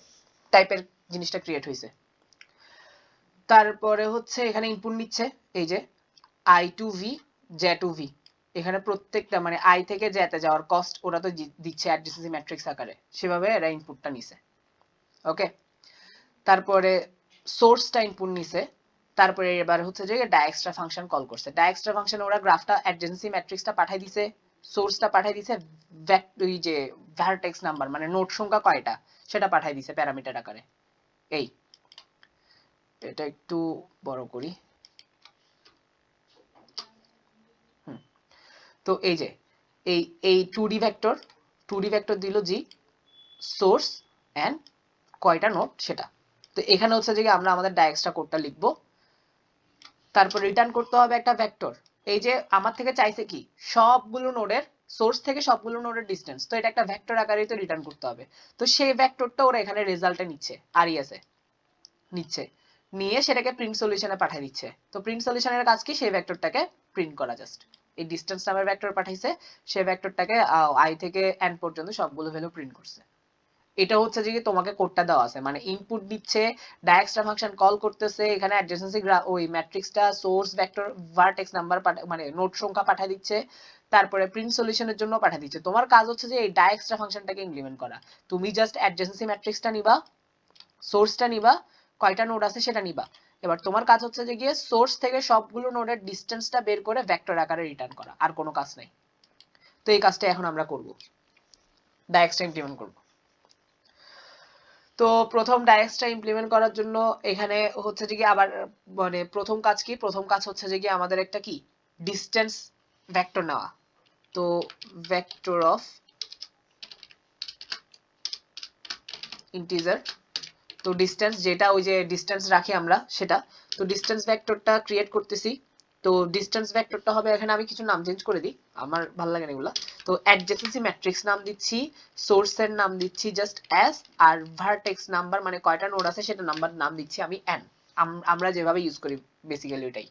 টাইপের জিনিসটা ক্রিয়েট হয়েছে। তারপরে হচ্ছে এখানে ইনপুট নিচ্ছে এই যে i to v j to v, এখানে প্রত্যেকটা মানে i থেকে j তে যাওয়ার কস্ট ওরা তো দিচ্ছে অ্যাডজেন্সি ম্যাট্রিক্স আকারে, সেভাবে এরা ইনপুটটা নিছে। ওকে, তারপরে সোর্সটা ইনপুট নিছে, তারপরে এবার হচ্ছে যে ডায়াক্সট্রা ফাংশন কল করছে। ডায়াক্সট্রা ফাংশনে ওরা গ্রাফটা অ্যাডজেন্সি ম্যাট্রিক্সটা পাঠিয়ে দিছে, সোর্সটা পাঠিয়ে দিছে, ওই যে ভার্টেক্স নাম্বার মানে নোড সংখ্যা কয়টা সেটা পাঠিয়ে দিছে প্যারামিটার আকারে। এই এটা একটু বড় করি। তো এই যে এই 2D ভেক্টর দিল জি সোর্স এন্ড কয়টা নোড সেটা। তো এখানে হচ্ছে যে আমরা আমাদের ডায়াক্সট্রা কোডটা লিখব, তারপর রিটার্ন করতে হবে একটা ভেক্টর। এই যে আমার থেকে চাইছে কি সবগুলো নোডের সোর্স থেকে সবগুলো নোডের ডিসটেন্স, তো এটা একটা ভেক্টর আকারেই তো রিটার্ন করতে হবে। তো সেই ভেক্টরটা ওরা এখানে রেজাল্টে নিচ্ছে, আরইএস এ নিচ্ছে, নিয়ে সেটাকে প্রিন্ট সলিউশনে পাঠিয়ে দিচ্ছে। তো প্রিন্ট সলিউশনের কাজ কি, সেই ভেক্টরটাকে প্রিন্ট করা জাস্ট। এই ডিসটেন্স নামের ভেক্টর পাঠাইছে, সেই ভেক্টরটাকে i থেকে n পর্যন্ত সবগুলো ভ্যালু প্রিন্ট করছে। এটা হচ্ছে যে তোমাকে কোডটা দেওয়া আছে, মানে ইনপুট দিচ্ছে, ডায়াক্সট্রা ফাংশন কল করতেছে, এখানে অ্যাডজেন্সি ওই ম্যাট্রিক্সটা সোর্স ভেক্টর ভার্টেক্স নাম্বার মানে নোড সংখ্যা পাঠিয়ে দিচ্ছে, তারপরে প্রিন্ট সলিউশনের জন্য পাঠিয়ে দিচ্ছে। তোমার কাজ হচ্ছে যে এই ডায়াক্সট্রা ফাংশনটাকে ইমপ্লিমেন্ট করা। তুমি জাস্ট অ্যাডজেন্সি ম্যাট্রিক্সটা নিবা, সোর্সটা নিবা, কয়টা নোড আছে সেটা নিবা। এবার তোমার কাজ হচ্ছে যে গিয়ে সোর্স থেকে সবগুলো নোডের ডিসটেন্সটা বের করে ভেক্টর আকারে রিটার্ন করা, আর কোনো কাজ নাই। তো এই কাজটা এখন আমরা করব, ডায়াক্সট্রা ইমপ্লিমেন্ট করব। তো প্রথম ডায়াক্সট্রা ইমপ্লিমেন্ট করার জন্য এখানে হচ্ছে যে কি আবার মানে প্রথম কাজ কি, প্রথম কাজ হচ্ছে যে কি আমাদের একটা কি ডিসটেন্স ভেক্টর নেওয়া। তো ভেক্টর অফ ইন্টিজার, তো ডিসটেন্স যেটা ওই যে ডিসটেন্স রাখি আমরা সেটা, তো ডিসটেন্স ভেক্টরটা ক্রিয়েট করতেছি। তো ডিসটেন্স ভেক্টরটা হবে, এখানে আমি কিছু নাম চেঞ্জ করে দিই, আমার ভালো লাগে না এগুলা। তো অ্যাডজেসেন্সি ম্যাট্রিক্স নাম দিচ্ছি, সোর্সের নাম দিচ্ছি জাস্ট s, আর ভার্টেক্স নাম্বার মানে কয়টা নোড আছে সেটা নাম দিচ্ছি আমি n। আমরা যেভাবে ইউজ করি বেসিক্যালি ওইটাই।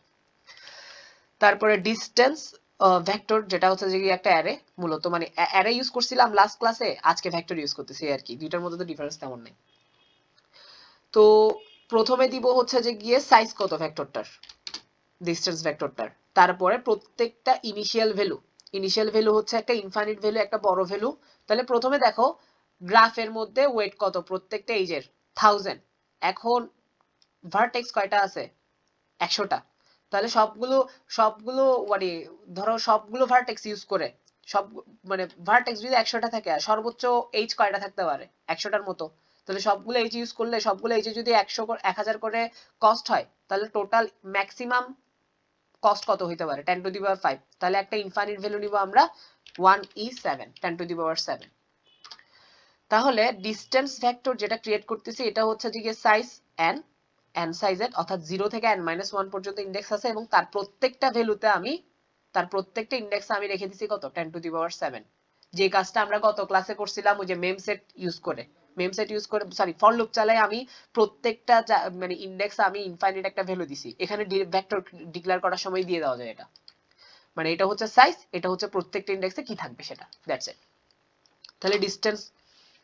তারপরে ডিসটেন্স ভেক্টর যেটা হচ্ছে যে একটা অ্যারে, মূলত মানে অ্যারে ইউজ করছিলাম লাস্ট ক্লাসে, আজকে ভেক্টর ইউজ করতেছি আর কি, দুইটার মধ্যে তো ডিফারেন্স তেমন নেই। তো প্রথমে দিব হচ্ছে যে গিয়ে সাইজ কত ভেক্টরটার, ডিসটেন্স ভেক্টরটার, তারপরে প্রত্যেকটা ইনিশিয়াল ভ্যালু হচ্ছে একটা ইনফাইনাইট ভ্যালু, একটা বড় ভ্যালু। তাহলে প্রথমে দেখো গ্রাফের মধ্যে ওয়েট কত প্রত্যেকটা এজের 1000, এখন ভার্টেক্স কয়টা আছে 100টা। তাহলে সবগুলো মানে ধরো সবগুলো ভার্টেক্স ইউজ করে সব মানে ভার্টেক্স যদি 100টা থাকে আর সর্বোচ্চ এইচ কয়টা থাকতে পারে 100টার মতো, তাহলে সবগুলো এইচ ইউজ করলে সবগুলো এইচে যদি 1000 করে কস্ট হয়, তাহলে টোটাল ম্যাক্সিমাম কস্ট কত হইতে পারে 10 টু দি পাওয়ার 5। তাহলে একটা ইনফাইনাইট ভ্যালু নিব আমরা 1e7 10 টু দি পাওয়ার 7। তাহলে ডিসটেন্স ভেক্টর যেটা ক্রিয়েট করতেছি এটা হচ্ছে যে সাইজ n সাইজের, অর্থাৎ 0 থেকে n-1 পর্যন্ত ইনডেক্স আছে, এবং তার প্রত্যেকটা ভ্যালুতে আমি তার প্রত্যেকটা ইনডেক্সে আমি রেখে দিছি কত 10 টু দি পাওয়ার 7। যে কাজটা আমরা গত ক্লাসে করছিলাম ওই যে মেম সেট ইউজ করে সরি ফর লুপ চালাই, আমি প্রত্যেকটা মানে ইনডেক্স আমি ইনফাইনাইট একটা ভ্যালু দিছি, এখানে ভেক্টর ডিক্লেয়ার করার সময় দিয়ে দেওয়া যায় এটা, মানে এটা হচ্ছে সাইজ, এটা হচ্ছে প্রত্যেকটা ইনডেক্সে কি থাকবে সেটা, দ্যাটস ইট। তাহলে ডিসটেন্স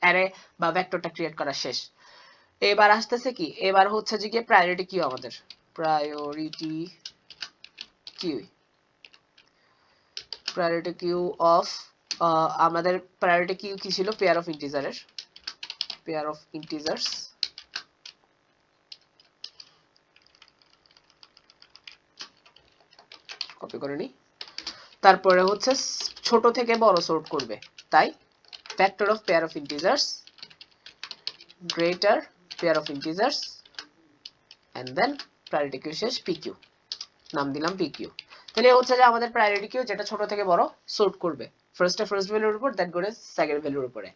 অ্যারে বা ভেক্টরটা ক্রিয়েট করা শেষ। এবার আসতেছে কি, এবার হচ্ছে যে গিয়ে প্রায়োরিটি কিউ, আমাদের প্রায়োরিটি কিউ অফ আমাদের প্রায়োরিটি কিউ কি ছিল, পেয়ার অফ ইন্টিজার্স, কপি করে নি। তারপরে হচ্ছে ছোট থেকে বড় সর্ট করবে, তাই vector of pair of integers greater pair of integers and then priority queue শেষ pq, নাম দিলাম pq। তাহলে হচ্ছে যে আমাদের প্রায়োরিটি কিউ যেটা ছোট থেকে বড় সর্ট করবে, ফার্স্ট ভ্যালুর উপর দেন করে সেকেন্ড ভ্যালুর উপরে।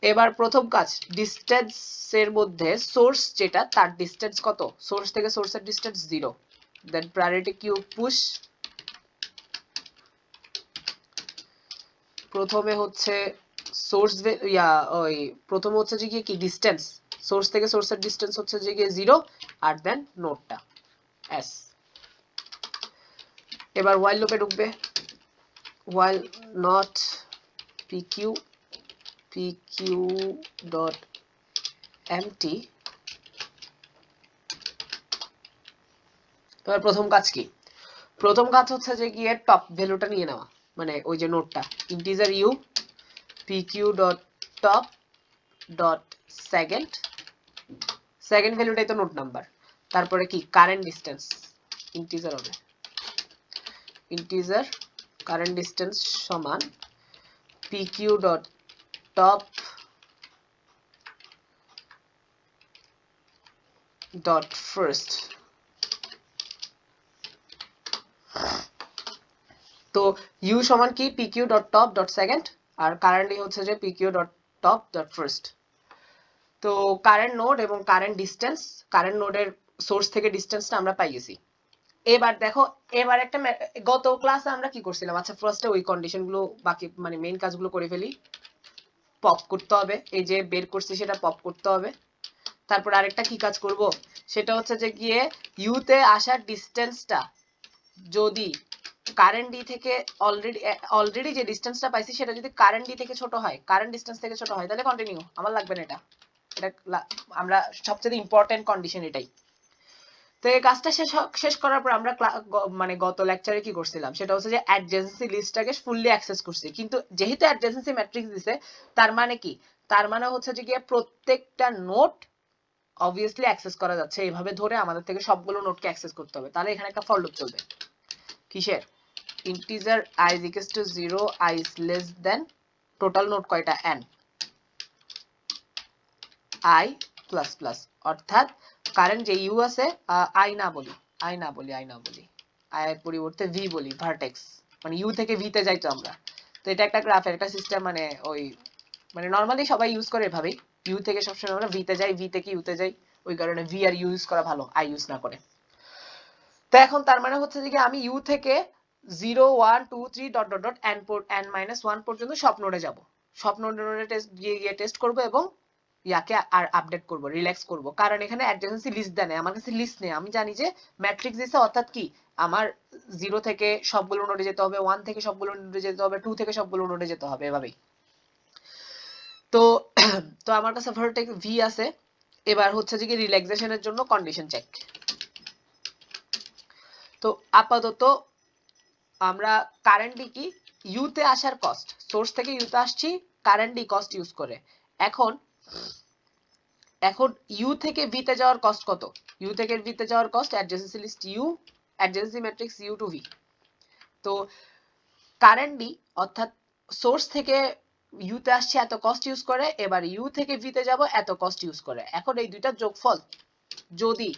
এবার প্রথম কাজ, ডিসটেন্স এর মধ্যে সোর্স যেটা তার ডিসটেন্স কত, সোর্স থেকে সোর্সের ডিসটেন্স 0, দেন প্রায়োরিটি কিউ পুশ, প্রথমে হচ্ছে সোর্স ওই প্রথমে হচ্ছে যে কি ডিসটেন্স, সোর্স থেকে সোর্সের ডিসটেন্স হচ্ছে যে 0, আর দেন নোডটা s। এবার while লুপে ঢুকবে, while not pq dot empty। এবার প্রথম কাজ কি? প্রথম কাজ হচ্ছে যে গিয়ে টপ ভ্যালুটা নিয়ে নেওয়া, মানে ওই যে নোটটা integer U pq dot top dot second, second ভ্যালুটাই তো নোট নাম্বার, তারপরে কি কারেন্ট ডিসটেন্স ইন্টিজার হবে, ইন্টিজার কারেন্ট ডিসটেন্স সমান pq dot top dot first. তো u সমান কি pq dot top dot second, আর কারেন্টলি হচ্ছে যে pq dot top dot first. তো কারেন্ট নোড এবং কারেন্ট ডিসটেন্স, কারেন্ট নোডের সোর্স থেকে ডিসটেন্সটা আমরা পাই গেছি। এবার দেখো, এবার একটা গত ক্লাসে আমরা কি করছিলাম, আচ্ছা ফার্স্টে ওই কন্ডিশনগুলো বাকি মানে মেইন কাজগুলো করে ফেলি। পপ করতে হবে, এই যে বের করছি সেটা পপ করতে হবে। তারপর আরেকটা কি কাজ করব, সেটা হচ্ছে যে গিয়ে ইউতে আসার ডিসটেন্সটা যদি কারেন্ট ডি থেকে অলরেডি যে ডিসটেন্সটা পাইছি সেটা যদি কারেন্ট ডি থেকে ছোট হয়, কারেন্ট ডিসটেন্স থেকে ছোট হয়, তাহলে কন্টিনিউ, আমার লাগবে না এটা। এটা আমরা সবচেয়ে ইম্পর্টেন্ট কন্ডিশন এটাই। তো এই কাজটা শেষ করার পর আমরা মানে গত লেকচারে কি করছিলাম, সেটা হচ্ছে যে অ্যাডজেন্সি লিস্টটাকে ফুললি অ্যাক্সেস করছি। কিন্তু যেহেতু অ্যাডজেন্সি ম্যাট্রিক্স দিছে, তার মানে কি, তার মানে হচ্ছে যে গিয়ে প্রত্যেকটা নোট অবভিয়াসলি অ্যাক্সেস করা যাচ্ছে। এইভাবে ধরে আমাদের থেকে সবগুলো নোটকে অ্যাক্সেস করতে হবে। তাহলে এখানে একটা ফর লুপ চলবে কিসের, integer i is equals to 0, i is less than total note কয়টা n, i প্লাস প্লাস, অর্থাৎ কারেন্ট যে ইউ আছে, i না বলি i এর পরিবর্তে v বলি, ভার্টেক্স, মানে ইউ থেকে v তে যাই তো আমরা। তো এটা একটা গ্রাফের একটা সিস্টেম, মানে ওই মানে নরমালি সবাই ইউজ করে এভাবেই, ইউ থেকে সবসময় আমরা v তে যাই, v থেকে ইউ তে যাই, ওই কারণে v আর ইউজ করা ভালো, i ইউজ না করে। তো এখন তার মানে হচ্ছে যে আমি ইউ থেকে 0 1 2 3 dot dot dot n minus 1 পর্যন্ত সব নোডে যাব, সব নোডে টেস্ট গিয়ে টেস্ট করব এবং ইয়াকে আর আপডেট করব, রিল্যাক্স করব। কারণ এখানে অ্যাডজেন্সি লিস্ট দেয় না, আমার কাছে লিস্ট নেই, আমি জানি যে ম্যাট্রিক্স দিছে, অর্থাৎ কি আমার 0 থেকে সবগুলো নোডে যেতে হবে, 1 থেকে সবগুলো নোডে যেতে হবে, 2 থেকে সবগুলো নোডে যেতে হবে, এভাবেই। তো তো আমার কাছে ভার্টেক্স v আছে। এবার হচ্ছে যে কি রিল্যাক্সেশনের জন্য কন্ডিশন চেক। তো আপাতত আমরা কারেন্টলি কি ইউতে আসার কস্ট, সোর্স থেকে ইউতে আসছি কারেন্টলি কস্ট ইউজ করে। এখন ইউ থেকে ভি তে যাওয়ার কস্ট কত, ইউ থেকে ভি তে যাওয়ার cost adjacency list U, adjacency matrix U to V. তো কারেন্টলি অর্থাৎ সোর্স থেকে ইউতে আসছে এত কস্ট ইউজ করে, এবার ইউ থেকে ভি তে যাব এত কস্ট ইউজ করে। এখন এই দুইটার যোগফল যদি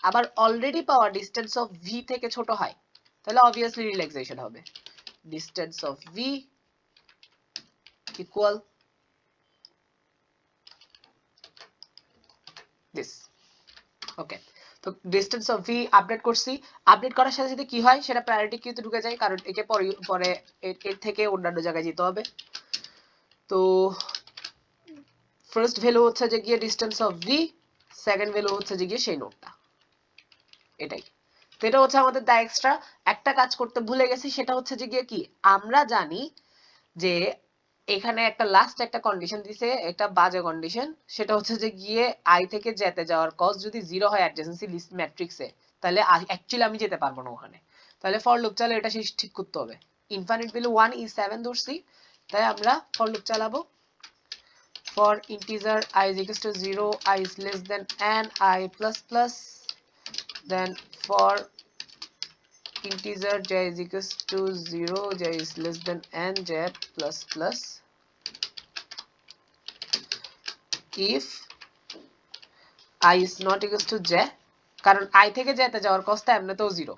আবার অলরেডি পাওয়া ডিসটেন্স অফ ভি থেকে ছোট হয়, তাহলে অবভিয়াসলি রিল্যাক্সেশন হবে। Distance of v equal this. Okay, তো ডিসটেন্স অফ v আপডেট করছি, আপডেট করার সাথে সাথে কি হয় সেটা প্রায়োরিটি কিউতে ঢুকে যায়, কারণ একে পরে এর থেকে অন্যান্য জায়গায় যেতে হবে। তো ফার্স্ট ভ্যালু হচ্ছে যে গিয়ে distance of v, second value হচ্ছে যে গিয়ে সেই নোটটা, এটাই। তো এটা হচ্ছে আমাদের দা এক্সট্রা। একটা কাজ করতে ভুলে গেছি, সেটা হচ্ছে যে গিয়ে কি, আমরা জানি যে এখানে একটা লাস্ট একটা কন্ডিশন দিছে, একটা বাজে কন্ডিশন, সেটা হচ্ছে যে গিয়ে i থেকে যেতে যাওয়ার কস্ট যদি 0 হয় অ্যাডজেন্সি লিস্ট ম্যাট্রিক্সে, তাহলে অ্যাকচুয়ালি আমি যেতে পারবো না ওখানে। তাহলে ফর লুপ চালালে এটা ঠিক করতে হবে। ইনফিনিট ভ্যালু 1 is 7 ধরছি, তাই আমরা ফর লুপ চালাবো। For integer i is equals to 0, i is less than n, i plus plus, then for integer j is equals to 0, j is less than n, j plus plus, if i is not equals to j, কারণ i থেকে j তে যাওয়ার কস্ট এমনিতেও 0,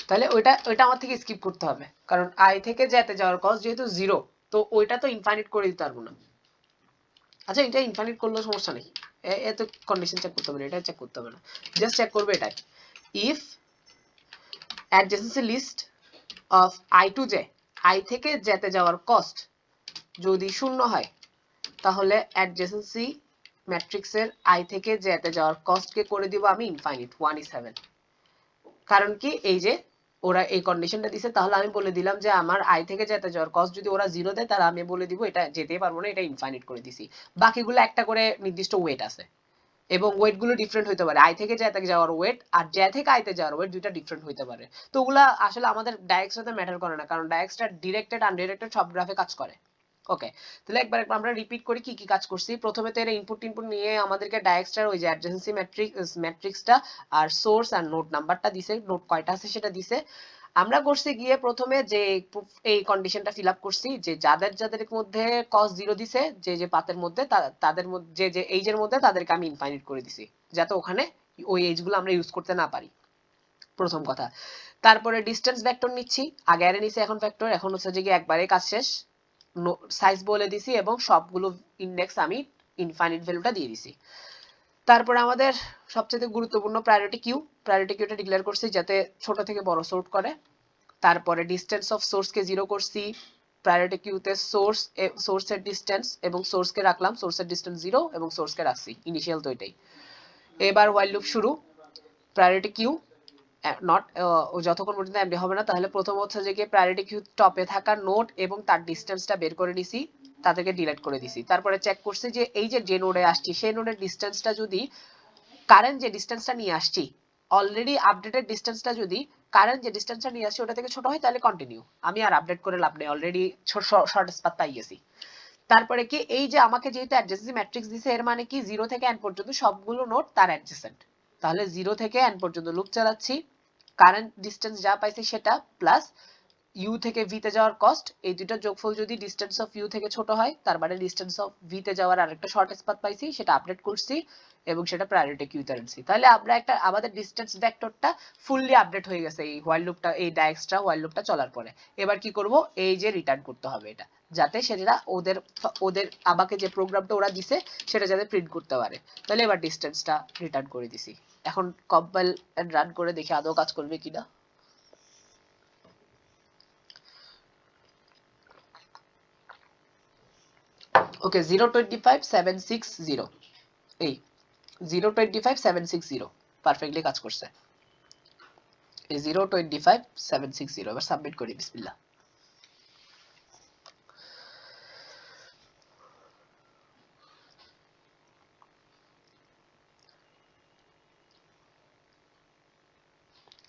তাহলে ওইটা আমার থেকে স্কিপ করতে হবে, কারণ i থেকে j তে যাওয়ার কস্ট যেহেতু 0, তো ওইটা তো ইনফাইনাইট করে দিতে পারবো না। আচ্ছা এটা ইনফাইনাইট করলেও সমস্যা নেই, এত কন্ডিশন চেক করতে হবে না, এটা চেক করতে হবে না, জাস্ট চেক করবে এটাই, if adjacency list of i to j, i থেকে j তে যাওয়ার কস্ট যদি 0 হয়, তাহলে adjacency ম্যাট্রিক্সের i থেকে j তে যাওয়ার কস্ট কে করে দিব আমি ইনফাইনাইট, 1 is 7। কারণ কি এই যে ওরা এই কন্ডিশনটা দিছে, তাহলে আমি বলে দিলাম যে আমার আই থেকে যেতে যাওয়ার কস্ট যদি ওরা 0 দেয় তাহলে আমি বলে দিব এটা যেতেই পারবো না, এটা ইনফাইনাইট করে দিছি। বাকিগুলো একটা করে নির্দিষ্ট ওয়েট আছে এবং ওয়েট গুলো ডিফারেন্ট হইতে পারে। আই থেকে জ্যা যাওয়ার ওয়েট আর জ্যা থেকে আইতে যাওয়ার ওয়েট দুইটা ডিফারেন্ট হইতে পারে। তো ওগুলা আসলে আমাদের ডাইরেক্টটাতে ম্যাটার করে না, কারণ ডাইরেক্টটা ডিরেক্টেড আনডিরেক্টেড সব গ্রাফে কাজ করে। ওকে, তাহলে একবার আমরা রিপিট করি কি কি কাজ করছি। প্রথমে তো এর ইনপুট টিনপুট নিয়ে আমাদেরকে ডাইরেক্টটার ওই যে অ্যাডজেন্সি ম্যাট্রিক্সটা আর সোর্স আর নোড নাম্বারটা দিছে, নোড কয়টা আছে সেটা দিছে। আমরা করছি গিয়ে প্রথমে যে এই কন্ডিশনটা ফিল আপ করছি যে যাদের যাদের মধ্যে কস 0 দিছে, যে যে পাতের মধ্যে তাদের মধ্যে যে যে এইজের মধ্যে তাদেরকে আমি ইনফাইনাইট করে দিছি, যাতে ওখানে ওই এইজগুলো আমরা ইউজ করতে না পারি, প্রথম কথা। তারপরে ডিসটেন্স ভেক্টর নিচ্ছি, আগে অ্যারে নিছি এখন ভেক্টর, এখন হচ্ছে যে একবারে কাজ শেষ। সাইজ বলে দিছি এবং সবগুলো ইন্ডেক্স আমি ইনফাইনাইট ভ্যালুটা দিয়ে দিছি। তারপরে আমাদের সবচেয়ে গুরুত্বপূর্ণ প্রায়োরিটি কিউটা ডিক্লেয়ার করছি যাতে ছোট থেকে বড় সর্ট করে। তারপরে ডিস্টেন্স অফ সোর্সকে 0 করছি, প্রায়োরিটি কিউতে সোর্সের ডিস্টেন্স এবং সোর্সকে রাখলাম, সোর্সের ডিস্টেন্স 0 এবং সোর্সকে রাখছি, ইনিশিয়াল তো এটাই। এবার হোয়াইল লুপ শুরু, প্রায়োরিটি কিউ নট যতক্ষণ পর্যন্ত এমডি হবে না, তাহলে প্রথম হচ্ছে যে কি প্রায়োরিটি কিউ টপে থাকা নোড এবং তার ডিস্টেন্সটা বের করে নিছি, তাদেরকে ডিলিট করে দিছি। তারপরে চেক করছি যে এই যে নোডে আসছি সেই নোডের ডিস্টেন্সটা যদি কারেন্ট যে ডিস্টেন্সটা নিয়ে আসছি, অলরেডি আপডেটেড ডিস্টেন্সটা যদি কারেন্ট যে ডিস্টেন্সটা নিয়ে আসছি ওটা থেকে ছোট হয় তাহলে কন্টিনিউ, আমি আর আপডেট করে লাভ নেই, অলরেডি শর্টেস্ট পাথ পাই গেছি। তারপরে কি এই যে আমাকে যেহেতু অ্যাডজেসেন্সি ম্যাট্রিক্স দিছে, এর মানে কি 0 থেকে n পর্যন্ত সবগুলো নোড তার অ্যাডজেসেন্ট, তাহলে 0 থেকে n পর্যন্ত লুপ চালাচ্ছি, কারেন্ট ডিস্টেন্স যা পাইছি সেটা প্লাস ইউ থেকে ভি তে যাওয়ার কস্ট, এই দুটো যোগফল যদি ডিস্টেন্স অফ ইউ থেকে ছোট হয় তার মানে ডিস্টেন্স অফ ভি তে যাওয়ার আরেকটা শর্টেস্ট পাথ পাইছি, সেটা আপডেট করছি এবং সেটা প্রায়োরিটি কিউতে আনছি। তাহলে আমরা একটা আমাদের ডিস্টেন্স ভেক্টরটা ফুললি আপডেট হয়ে গেছে এই হোয়াইল লুপটা, এই ডাইরেক্টটা হোয়াইল লুপটা চলার পরে। এবার কি করব, এই যে রিটার্ন করতে হবে এটা, যাতে সেটা ওদের ওদের আমাকে যে প্রোগ্রামটা ওরা দিছে সেটা যাতে প্রিন্ট করতে পারে। তাহলে এবার ডিস্টেন্সটা রিটার্ন করে দিছি। এখন কম্পাইল এন্ড রান করে দেখি আদৌ কাজ করবে কিনা। ওকে, 025,760 এই 025,760 পারফেক্টলি কাজ করছে। এই 025,760 এবার সাবমিট করি, বিসমিল্লাহ।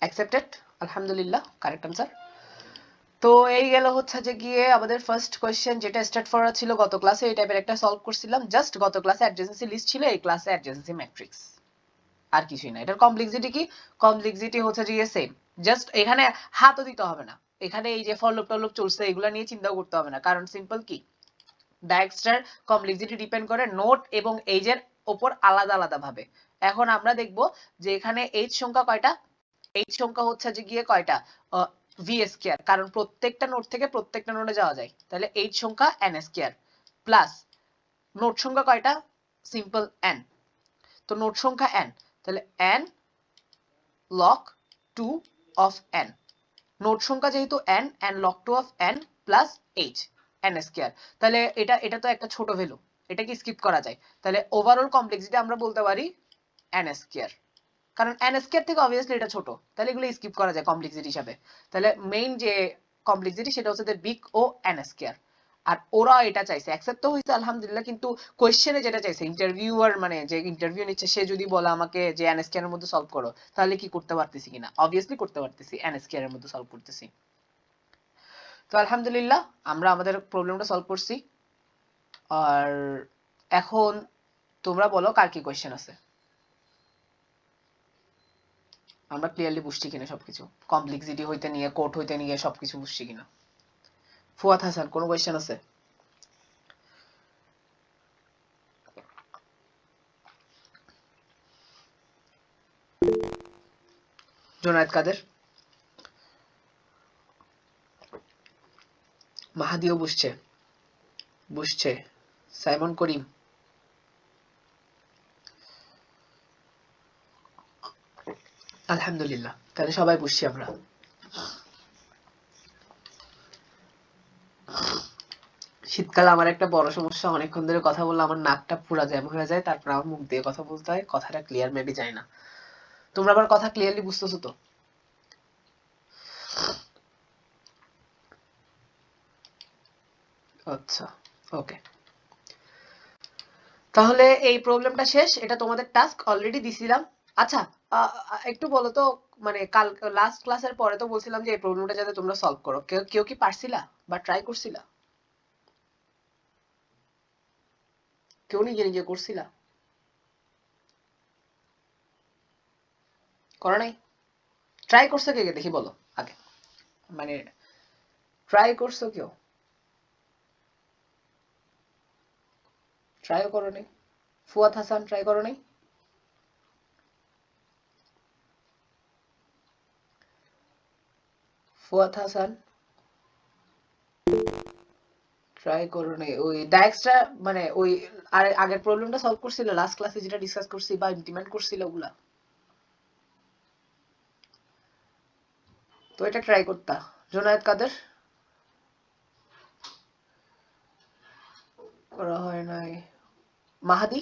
অ্যাকসেপ্টেড, আলহামদুলিল্লাহ, কারেক্ট আনসার। তো এই গেল হচ্ছে যে গিয়ে আমাদের ফার্স্ট কোয়েশ্চেন, যেটা স্টার্ট ফরওয়ার্ড ছিল গত ক্লাসে, এই টাইপের একটা সলভ করছিলাম। জাস্ট গত ক্লাসে অ্যাডজেন্সি লিস্ট ছিল, এই ক্লাসে অ্যাডজেন্সি ম্যাট্রিক্স, আর কিছুই না। এটার কমপ্লেক্সিটি কি, কমপ্লেক্সিটি হচ্ছে যে সেম, জাস্ট এখানে হাতও দিতে হবে না, এখানে এই যে ফর লুপ টর লুপ চলছে এগুলা নিয়ে চিন্তাও করতে হবে না, কারণ সিম্পল কি ডাইরেক্টটার কমপ্লেক্সিটি ডিপেন্ড করে নোড এবং এজের উপর আলাদা আলাদা ভাবে। এখন আমরা দেখব যে এখানে এইচ সংখ্যা কয়টা, এইচ সংখ্যা হচ্ছে যে গিয়ে কয়টা ভি স্কয়ার, কারণ প্রত্যেকটা নোড থেকে প্রত্যেকটা নোডে যাওয়া যায়, তাহলে এইচ সংখ্যা এন স্কয়ার প্লাস নোড সংখ্যা কয়টা, সিম্পল এন, তো নোড সংখ্যা এন, তাহলে N log 2 of n, node সংখ্যা যেহেতু n, n log 2 of n plus h n square, তাহলে এটা তো একটা ছোট ভ্যালু, এটা কি স্কিপ করা যায়, তাহলে ওভারঅল কমপ্লেক্সিটি আমরা বলতে পারি n স্কয়ার, কারণ n স্কয়ার থেকে অবভিয়াসলি এটা ছোট, তাহলে এগুলো স্কিপ করা যায় কমপ্লেক্সিটি হিসাবে। তাহলে মেইন যে কমপ্লেক্সিটি সেটা হচ্ছে বিগ ও n স্কয়ার, আর ওরা এটা চাইছে, অ্যাকসেপ্ট তো হইছে আলহামদুলিল্লাহ, কিন্তু কোশ্চেনে যেটা চাইছে ইন্টারভিউয়ার, মানে যে ইন্টারভিউ নিচ্ছে সে যদি বলে আমাকে যে n স্কয়ারের মধ্যে সলভ করো, তাহলে কি করতে পারতেছি কিনা, অবভিয়াসলি করতে পারতেছি, n স্কয়ারের মধ্যে সলভ করতেছি। তো আলহামদুলিল্লাহ আমরা আমাদের প্রবলেমটা সলভ করছি। আর এখন তোমরা বলো কার কি কোশ্চেন আছে, আমরা ক্লিয়ারলি বুঝছি কিনা সবকিছু, কমপ্লেক্সিটি হইতে নিয়ে কোড হইতে নিয়ে সবকিছু বুঝছি কিনা। ফুয়াদ হাসান, কোনো কোশ্চেন আছে? জোনায়েদ কাদের, মাহাদিও বুঝছে, বুঝছে, সাইমন করিম, আলহামদুলিল্লাহ, তাহলে সবাই বুঝছি আমরা। শীতকালে আমার একটা বড় সমস্যা, অনেকক্ষণ ধরে কথা বললে আমার নাকটা পুরা জ্যাম হয়ে যায়, তারপর আমার মুখ দিয়ে কথা বলতে হয়, কথাটা ক্লিয়ার মেবি যায় না। তোমরা আবার কথা ক্লিয়ারলি বুঝতেছো তো? আচ্ছা, ওকে। তাহলে এই প্রবলেমটা শেষ। এটা তোমাদের টাস্ক অলরেডি দিছিলাম। আচ্ছা, একটু বলো তো, মানে কাল লাস্ট ক্লাসের পরে তো বলছিলাম যে এই প্রবলেমটা যাতে তোমরা সলভ করো, কেউ কেউ কি পারছিলা বা ট্রাই করছিলা? কেউ নিজে নিজে করছিলা? করো নাই? ট্রাই করছো কে কে দেখি বলো আগে, মানে ট্রাই করছো কেউ? ট্রাইও করো নাই? ফুয়াদ হাসান ট্রাই করো নাই? ফুয়াদ হাসান ট্রাই করো নাই? ওই ডায়াক্সটা, মানে ওই আগের প্রবলেমটা সলভ করছিল লাস্ট ক্লাসে যেটা ডিসকাস করছি বা ইমপ্লিমেন্ট করছিল ওগুলা? তো এটা ট্রাই করতা। জোনায়েদ কাদের করা হয় নাই? মাহাদি?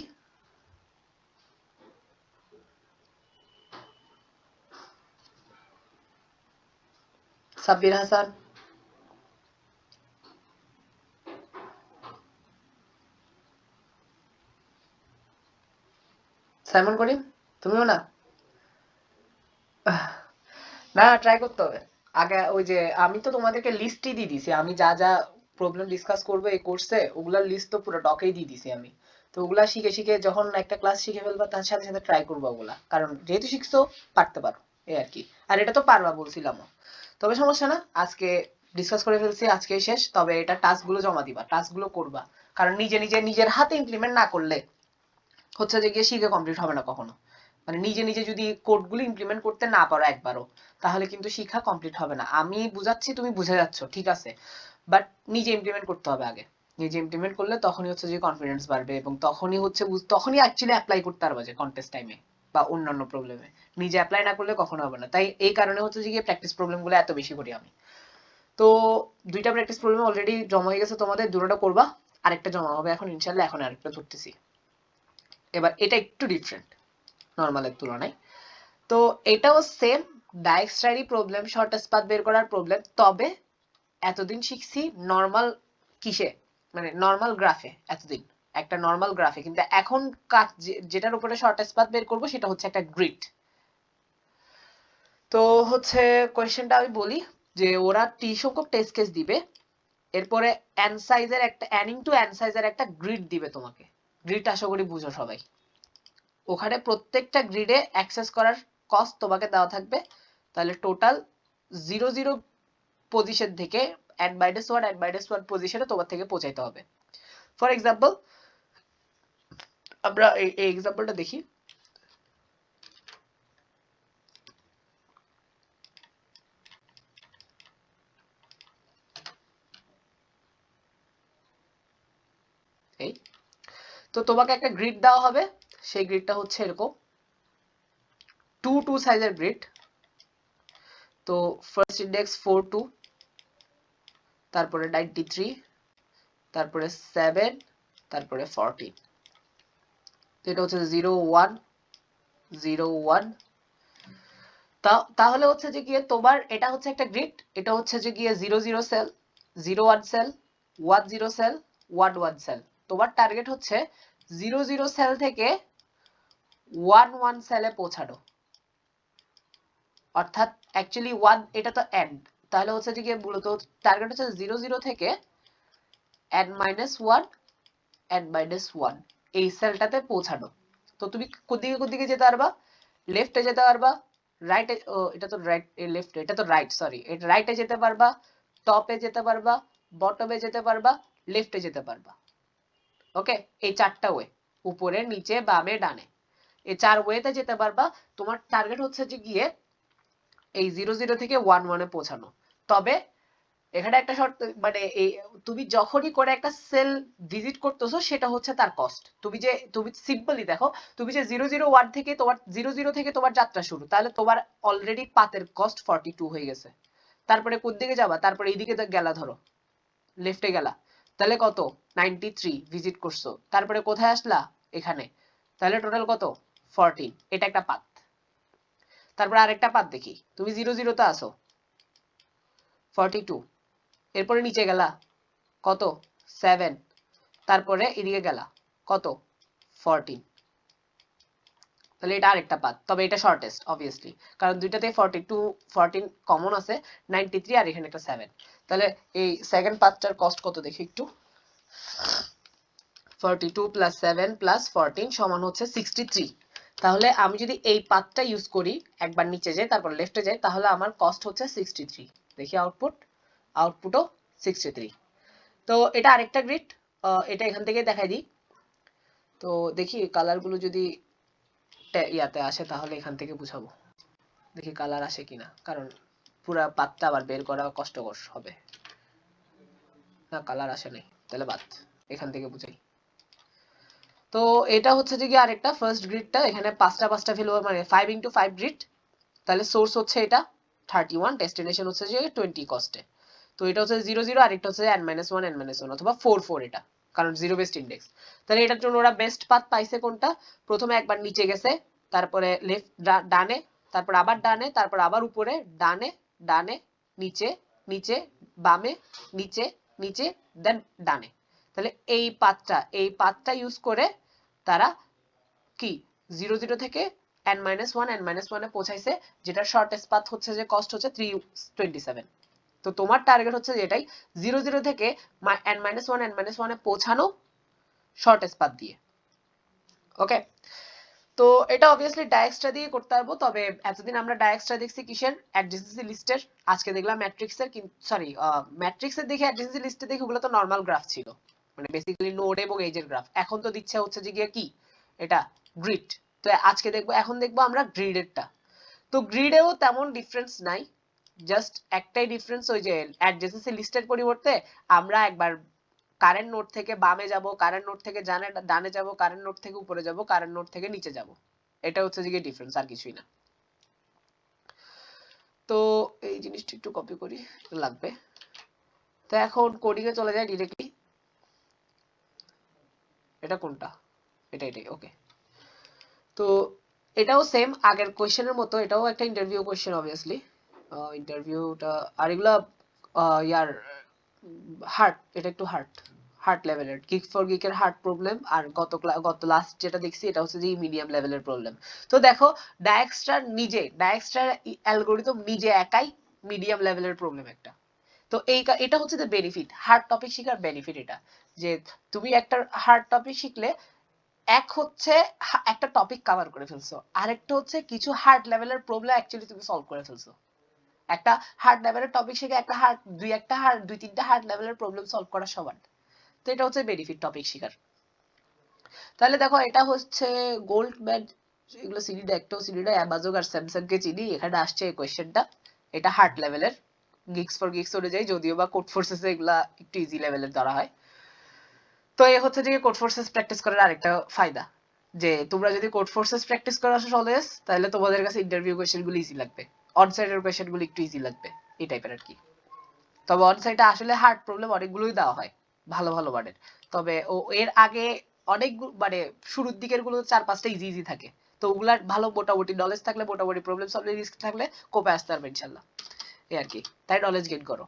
সাব্বির হাসান? সাইমন করিম? তুমিও না? না, ট্রাই করতে হবে। আগে ওই যে আমি তো তোমাদেরকে লিস্টই দিয়ে দিছি, আমি যা যা প্রবলেম ডিসকাস করবো এই কোর্সে ওগুলার লিস্ট তো পুরো ডকেই দিয়ে দিছি আমি। তো ওগুলা শিখে শিখে যখন একটা ক্লাস শিখে ফেলবা তার সাথে সাথে ট্রাই করবো ওগুলা, কারণ যেহেতু শিখছো পারতে পারো, এই আর কি। আর এটা তো পারবা বলছিলাম। তবে সমস্যা না, আজকে ডিসকাস করে ফেলছি, আজকেই শেষ। তবে এটা টাস্ক গুলো জমা দিবা, টাস্ক গুলো করবা, কারণ নিজে নিজে নিজের হাতে ইমপ্লিমেন্ট না করলে হচ্ছে যে গিয়ে শিখে কমপ্লিট হবে না কখনো। মানে নিজে নিজে যদি কোডগুলো ইমপ্লিমেন্ট করতে না পারো একবারও, তাহলে কিন্তু শিক্ষা কমপ্লিট হবে না। আমি বুঝাচ্ছি, তুমি বুঝে যাচ্ছ, ঠিক আছে, বাট নিজে ইমপ্লিমেন্ট করতে হবে আগে। নিজে ইমপ্লিমেন্ট করলে তখনই হচ্ছে যে কনফিডেন্স বাড়বে, এবং তখনই হচ্ছে তখনই অ্যাকচুয়ালি অ্যাপ্লাই করতে পারবে যে কন্টেস্ট টাইমে বা অন্যান্য প্রবলেমে। নিজে অ্যাপ্লাই না করলে কখনো হবে না। তাই এই কারণে হচ্ছে যে গিয়ে প্র্যাকটিস প্রবলেমগুলো এত বেশি করি আমি। তো দুইটা প্র্যাকটিস প্রবলেম অলরেডি জমা হয়ে গেছে তোমাদের, দুটোটা করবা, আরেকটা জমা হবে এখন ইনশাল্লাহ, এখন আরেকটা ধরতেছি। এবার এটা একটু ডিফারেন্ট নর্মালের তুলনায়। তো এটাও সেম ডায়াক্সট্রারি প্রবলেম, শর্টেস্ট পাথ বের করার প্রবলেম, তবে এতদিন শিখছি নর্মাল কিসে, মানে নর্মাল গ্রাফে এতদিন, একটা নর্মাল গ্রাফে। কিন্তু এখন যেটার উপরে শর্টেস্ট পাথ বের করবো সেটা হচ্ছে একটা গ্রিড। তো হচ্ছে কোয়েশ্চেনটা আমি বলি যে ওরা টি সংখ্যক টেস্ট কেস দিবে, এরপরে n সাইজের একটা n ইনটু n সাইজের একটা গ্রিড দিবে তোমাকে। গ্রিড আশা করি বুঝো সবাই। ওখানে প্রত্যেকটা গ্রিডে অ্যাক্সেস করার কস্ট তোমাকে দেওয়া থাকবে। তাহলে টোটাল 0 0 পজিশন থেকে n-1 পজিশনে তোমার থেকে পৌঁছাইতে হবে। ফর এক্সাম্পল, আমরা এই এক্সাম্পলটা দেখি। এই তো তোমাকে একটা গ্রিড দেওয়া হবে, সেই গ্রিডটা হচ্ছে এরকম 2 সাইজের গ্রিড। তো ফার্স্ট ইন্ডেক্স 4 2, তারপরে 93, তারপরে 7, তারপরে 14। তো এটা হচ্ছে 0 1 0 1। তাহলে হচ্ছে যে গিয়ে তোমার এটা হচ্ছে একটা গ্রিড, এটা হচ্ছে যে গিয়ে 0 0 সেল, 0 1 সেল, 1 0 সেল, 1 1 সেল। তোমার টার্গেট হচ্ছে 0 0 সেল থেকে 1 1 সেলে পৌঁছানো। অর্থাৎ অ্যাকচুয়ালি 1 এটা তো এন্ড, তাহলে হচ্ছে যে গিয়ে মূলত টার্গেট হচ্ছে 0 0 থেকে n-1 n-1 এই সেলটাতে পৌঁছানো। তো তুমি কোদিকে যেতে পারবা? লেফটে যেতে পারবা, রাইটে, এটা তো রাইট, লেফট, এটা তো রাইট, সরি, এটা রাইটে যেতে পারবা, টপে যেতে পারবা, বটমে যেতে পারবা, লেফটে যেতে পারবা। ওকে, এই চারটা ওয়ে, উপরে নিচে বামে ডানে, এই 4 ওয়েতে যেতে পারবা। তোমার টার্গেট হচ্ছে যে গিয়ে এই 0 0 থেকে 1 1 এ পৌঁছানো। তবে এখানে একটা শর্ত, মানে এই তুমি যখনই করে একটা সেল ভিজিট করতেছো সেটা হচ্ছে তার কস্ট। তুমি সিম্পলি দেখো, তুমি যে 0 0 1 থেকে তোমার 0 0 থেকে তোমার যাত্রা শুরু, তাহলে তোমার অলরেডি পাতের কস্ট 42 হয়ে গেছে। তারপরে কোন দিকে যাবা? তারপরে এইদিকে গেলা, ধরো লেফটে গেলা, তাহলে কত? 93 ভিজিট করছো। তারপরে কোথায় আসলা? এখানে, তাহলে টোটাল কত? 14। এটা একটা পাত। তারপরে আরেকটা পাত দেখি, তুমি 0 0 তে আসো, 42, এরপরে নিচে গেলা, কত? 7 তারপরে এদিকে গেলা কত 14 তাহলে এটা আরেকটা পাথ তবে এটা শর্টেস্ট অবভিয়াসলি কারণ দুইটাতে 14 কমন আছে 93 আর এখানে একটা 7 তাহলে এই সেকেন্ড পাথটার কস্ট কত দেখি একটু 42 প্লাস 7 প্লাস 14 সমান হচ্ছে 63 তাহলে আমি যদি এই পাথটা ইউজ করি একবার নিচে যাই তারপর লেফটে যাই তাহলে আমার কস্ট হচ্ছে 63 দেখি আউটপুটও 63 তো এটা আরেকটা গ্রিড এটা এখান থেকে দেখাই দিই তো দেখি কালারগুলো যদি ইয়াতে আসে তাহলে এখান থেকে বুঝাবো দেখি কালার আসে কিনা কারণ পুরা পাতটা আবার বের করা কষ্টকর হবে না কালার আসে নাই তাহলে বাদ এখান থেকে বুঝাই তো এটা হচ্ছে যে কি আরেকটা ফার্স্ট গ্রিডটা এখানে পাঁচটা ভ্যালু মানে 5 into 5 গ্রিড তাহলে সোর্স হচ্ছে এটা 31 ডেস্টিনেশন হচ্ছে যে 20 কস্টে তো এটা হচ্ছে 00 আর এটা হচ্ছে n-1 n-1 অথবা 44 এটা কারণ জিরো বেসড ইনডেক্স তাহলে এটার জন্য ওরা বেস্ট পাথ পাইছে কোনটা প্রথমে একবার নিচে গেছে তারপরে লেফট ডানে তারপর আবার ডানে তারপর আবার উপরে ডানে ডানে নিচে নিচে বামে নিচে নিচে দেন ডানে তাহলে এই পাথটা ইউজ করে তারা কি 00 থেকে n-1 n-1 এ পৌঁছাইছে যেটা শর্টেস্ট পাথ হচ্ছে যে কস্ট হচ্ছে 327 তো তোমার টার্গেট হচ্ছে যেটাই 00 থেকে n-1 n-1 এ পৌঁছানো শর্টেস্ট পাথ দিয়ে ওকে তো এটা অবভিয়াসলি ডায়াক্সটা দিয়ে করতে পারবো তবে এতদিন আমরা ডায়াক্সটা দেখছি কিসের অ্যাডজেসেন্সি লিস্টের আজকে দেখলাম ম্যাট্রিক্সের সরি ম্যাট্রিক্সের দেখে অ্যাডজেসেন্সি লিস্টে দেখে ওগুলো তো নরমাল গ্রাফ ছিল মানে বেসিক্যালি নোড এবং এজের গ্রাফ এখন তো দিচ্ছে হচ্ছে যে গিয়ে কি এটা গ্রিড তো আজকে দেখবো এখন দেখবো আমরা গ্রিডেরটা তো গ্রিডেও তেমন ডিফারেন্স নাই জাস্ট একটাই ডিফারেন্স ওই যে অ্যাডজেসেন্সি লিস্টের পরিবর্তে আমরা একবার কারেন্ট নোড থেকে বামে যাব কারেন্ট নোড থেকে ডানে যাব কারেন্ট নোড থেকে উপরে যাব কারেন্ট নোড থেকে নিচে যাব এটা হচ্ছে যে ডিফারেন্স আর কিছুই না তো এই জিনিসটা একটু কপি করি লাগবে তো এখন কোডিং এ চলে যায় ডিরেক্টলি এটা কোনটা এটাই ওকে তো এটাও সেম আগের কোশ্চেনের মতো এটাও একটা ইন্টারভিউ কোশ্চেন অবভিয়াসলি ইন্টারভিউটা আর এগুলা ইয়ার হার্ট এটা একটু হার্ট লেভেলের গিক ফর গিকের হার্ট প্রবলেম আর গত লাস্ট যেটা দেখছি এটা হচ্ছে যে মিডিয়াম লেভেলের প্রবলেম তো দেখো ডায়াক্সট্রার অ্যালগোরিদম নিজে একাই মিডিয়াম লেভেলের প্রবলেম একটা তো এটা হচ্ছে যে বেনিফিট হার্ড টপিক শেখার বেনিফিট এটা যে তুমি একটা হার্ড টপিক শিখলে এক হচ্ছে একটা টপিক কভার করে ফেলছো আরেকটা হচ্ছে কিছু হার্ড লেভেলের প্রবলেম অ্যাকচুয়ালি তুমি সলভ করে ফেলছো একটা হার্ড লেভেলের টপিক শিখে দুই তিনটা হার্ড লেভেলের প্রবলেম সলভ করা সমান তো এটা হচ্ছে বেনিফিট টপিক শিখার তাহলে দেখো এটা হচ্ছে গোল্ড ম্যান এগুলো সিডিটা একটাও সিডিটা অ্যামাজন আর স্যামসাং কে চিনি এখানে আসছে এই কোয়েশ্চেনটা এটা হার্ড লেভেলের গিক্স ফর গিক্স অনুযায়ী যদিও বা কোড ফোর্সেস এগুলা একটু ইজি লেভেলের ধরা হয় তো এই হচ্ছে যে কোড ফোর্সেস প্র্যাকটিস করার আরেকটা ফায়দা যে তোমরা যদি কোড ফোর্সেস প্র্যাকটিস করো অলওয়েজ তাহলে তোমাদের কাছে ইন্টারভিউ কোয়েশ্চেনগুলো ইজি লাগবে অনসাইটের কোয়েশ্চেনগুলো একটু ইজি লাগবে এই টাইপের আর কি তবে অনসাইটে আসলে হার্ড প্রবলেম অনেকগুলোই দেওয়া হয় ভালো ভালো মানের তবে এর আগে অনেক মানে শুরুর দিকের গুলো 4-5টা ইজি থাকে তো ওগুলার ভালো মোটামুটি নলেজ থাকলে মোটামুটি প্রবলেম সলভিং রিস্ক থাকলে কোপে আসতে পারবে ইনশাল্লাহ এই আর কি তাই নলেজ গেইন করো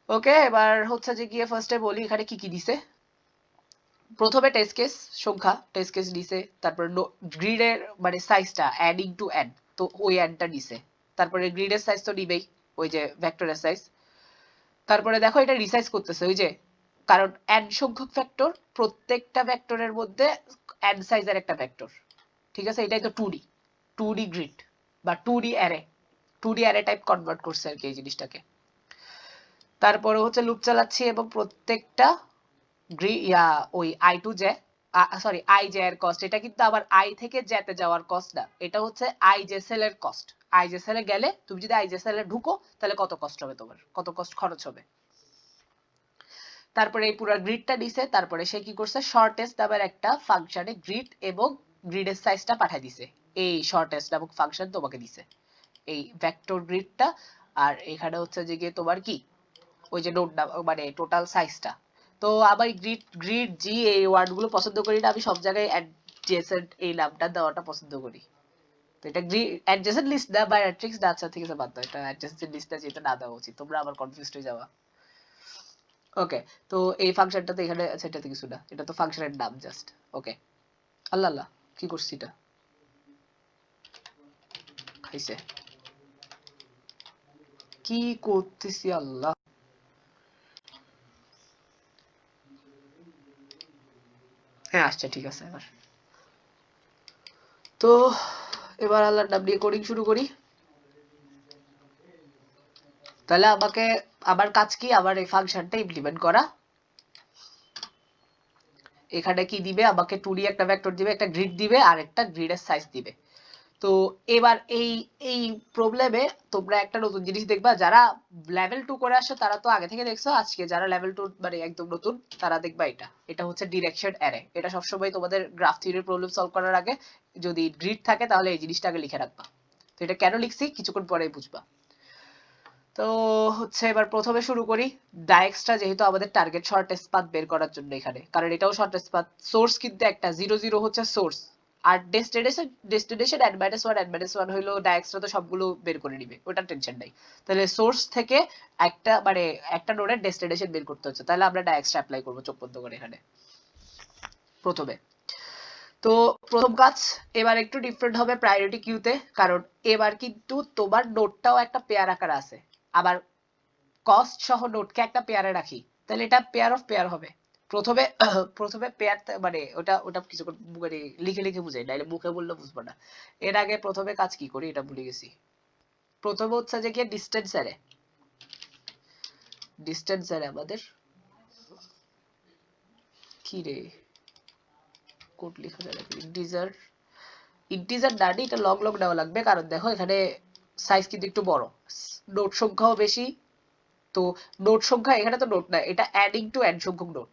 ওকে এবার হচ্ছে যে গিয়ে ফার্স্টে বলি এখানে কি কি দিছে প্রথমে টেস্ট কেস সংখ্যা টেস্ট কেস দিছে তারপর গ্রিডের মানে সাইজটা অ্যাডিং টু অ্যাড তো ওই অ্যাডটা দিছে তারপরে গ্রিডের সাইজ তো দিবেই ওই যে ভেক্টরের সাইজ তারপরে দেখো এটা রিসাইজ করতেছে ওই যে কারণ n সংখ্যক ভেক্টর প্রত্যেকটা ভেক্টরের মধ্যে n সাইজের একটা ভেক্টর ঠিক আছে এটাই তো 2D গ্রিড বা 2D অ্যারে টাইপ কনভার্ট করছে আর কি এই জিনিসটাকে তারপরে হচ্ছে লুপ চালাচ্ছি এবং প্রত্যেকটা ওই i to j sorry i j এর কস্ট এটা কিন্তু আবার i থেকে j তে যাওয়ার কস্ট না এটা হচ্ছে i j সেল এর কস্ট i j সেলে গেলে তুমি যদি i j সেলে ঢুকো তাহলে কত কস্ট হবে তোমার কত কস্ট খরচ হবে তারপরে এই পুরো গ্রিডটা দিছে তারপরে সে কি করছে শর্টেস্ট আবার একটা ফাংশনে গ্রিড এবং গ্রিডের সাইজটা পাঠিয়ে দিছে এই শর্টেস্ট এবং ফাংশন তোমাকে দিছে এই ভেক্টর গ্রিডটা আর এখানে হচ্ছে যে গিয়ে তোমার কি ওই যে নোট মানে টোটাল সাইজটা তো আবার গ্রিড জি এই ওয়ার্ড গুলো পছন্দ করি না আমি সব জায়গায় অ্যাডজেসেন্ট এই নামটা দেওয়াটা পছন্দ করি তো এটা অ্যাডজেসেন্ট লিস্ট না বা ম্যাট্রিক্স না আচ্ছা ঠিক আছে বাদ দাও এটা অ্যাডজেসেন্ট লিস্টটা যেটা না দেওয়া উচিত তোমরা আবার কনফিউজড হয়ে যাওয়া ওকে, তো এই ফাংশনটা তো এখানে আচ্ছা এটাতে কিছু না, এটা তো ফাংশনের নাম জাস্ট। ওকে, আল্লাহ আল্লাহ কি করছি এটা, খাইছে কি করতেছি আল্লাহ। হ্যাঁ আসছে, ঠিক আছে এবার। তো এবার আল্লাহর নাম নিয়ে কোডিং শুরু করি। তাহলে আমাকে আমার কাজ কি, আমার এই ফাংশনটা ইমপ্লিমেন্ট করা। এখানে কি দিবে আমাকে, 2D একটা ভেক্টর দিবে, একটা গ্রিড দিবে আর একটা গ্রিডের সাইজ দিবে। তো এবার এই এই প্রবলেমে তোমরা একটা নতুন জিনিস দেখবা, যারা লেভেল 2 করে আসছো তারা তো আগে থেকে দেখছো, আজকে যারা লেভেল 2 মানে একদম নতুন তারা দেখবা এটা হচ্ছে ডিরেকশন অ্যারে। এটা সবসময় তোমাদের গ্রাফ থিওরির প্রবলেম সলভ করার আগে যদি গ্রিড থাকে তাহলে এই জিনিসটা আগে লিখে রাখবা। তো এটা কেন লিখছি কিছুক্ষণ পরেই বুঝবা। তো হচ্ছে এবার প্রথমে শুরু করি। ডাইরেক্টটা যেহেতু আমাদের টার্গেট শর্টেস্ট পাথ বের করার জন্য এখানে, কারণ এটাও শর্টেস্ট পাথ। সোর্স কিন্তু একটা 0 0 হচ্ছে সোর্স, আর ডেস্টিনেশন n - 1 n - 1 হইলো ডাইরেক্টটা তো সবগুলো বের করে নিবে, ওটা টেনশন নাই। তাহলে সোর্স থেকে একটা মানে একটা নোডের ডেস্টিনেশন বের করতে হচ্ছে, তাহলে আমরা ডাইরেক্টটা অ্যাপ্লাই করব চোখ বন্ধ করে এখানে প্রথমে। তো প্রথম কাজ এবার একটু ডিফারেন্ট হবে প্রায়োরিটি কিউতে, কারণ এবার কিন্তু তোমার নোডটাও একটা পেয়ার আকার আছে, আবার কস্ট সহ নোটকে একটা পেয়ারে রাখি, তাহলে এটা পেয়ার অফ পেয়ার হবে। প্রথমে প্রথমে পেয়ার মানে ওটা ওটা কিছু মানে লিখে লিখে বুঝাই, নাইলে মুখে বললে বুঝবো না। এর আগে প্রথমে কাজ কি করি এটা ভুলে গেছি। প্রথমে হচ্ছে যে কি ডিস্টেন্স অ্যারে, ডিস্টেন্স অ্যারে আমাদের কি রে কোড লেখা যাবে, ইন্টিজার ইন্টিজার ডাডি, এটা লগ লগ নেওয়া লাগবে, কারণ দেখো এখানে সাইজ কিন্তু একটু বড়, নোট সংখ্যাও বেশি। তো নোট সংখ্যা এখানে তো নোট না, এটা অ্যাডিং টু n সংখ্যক নোট,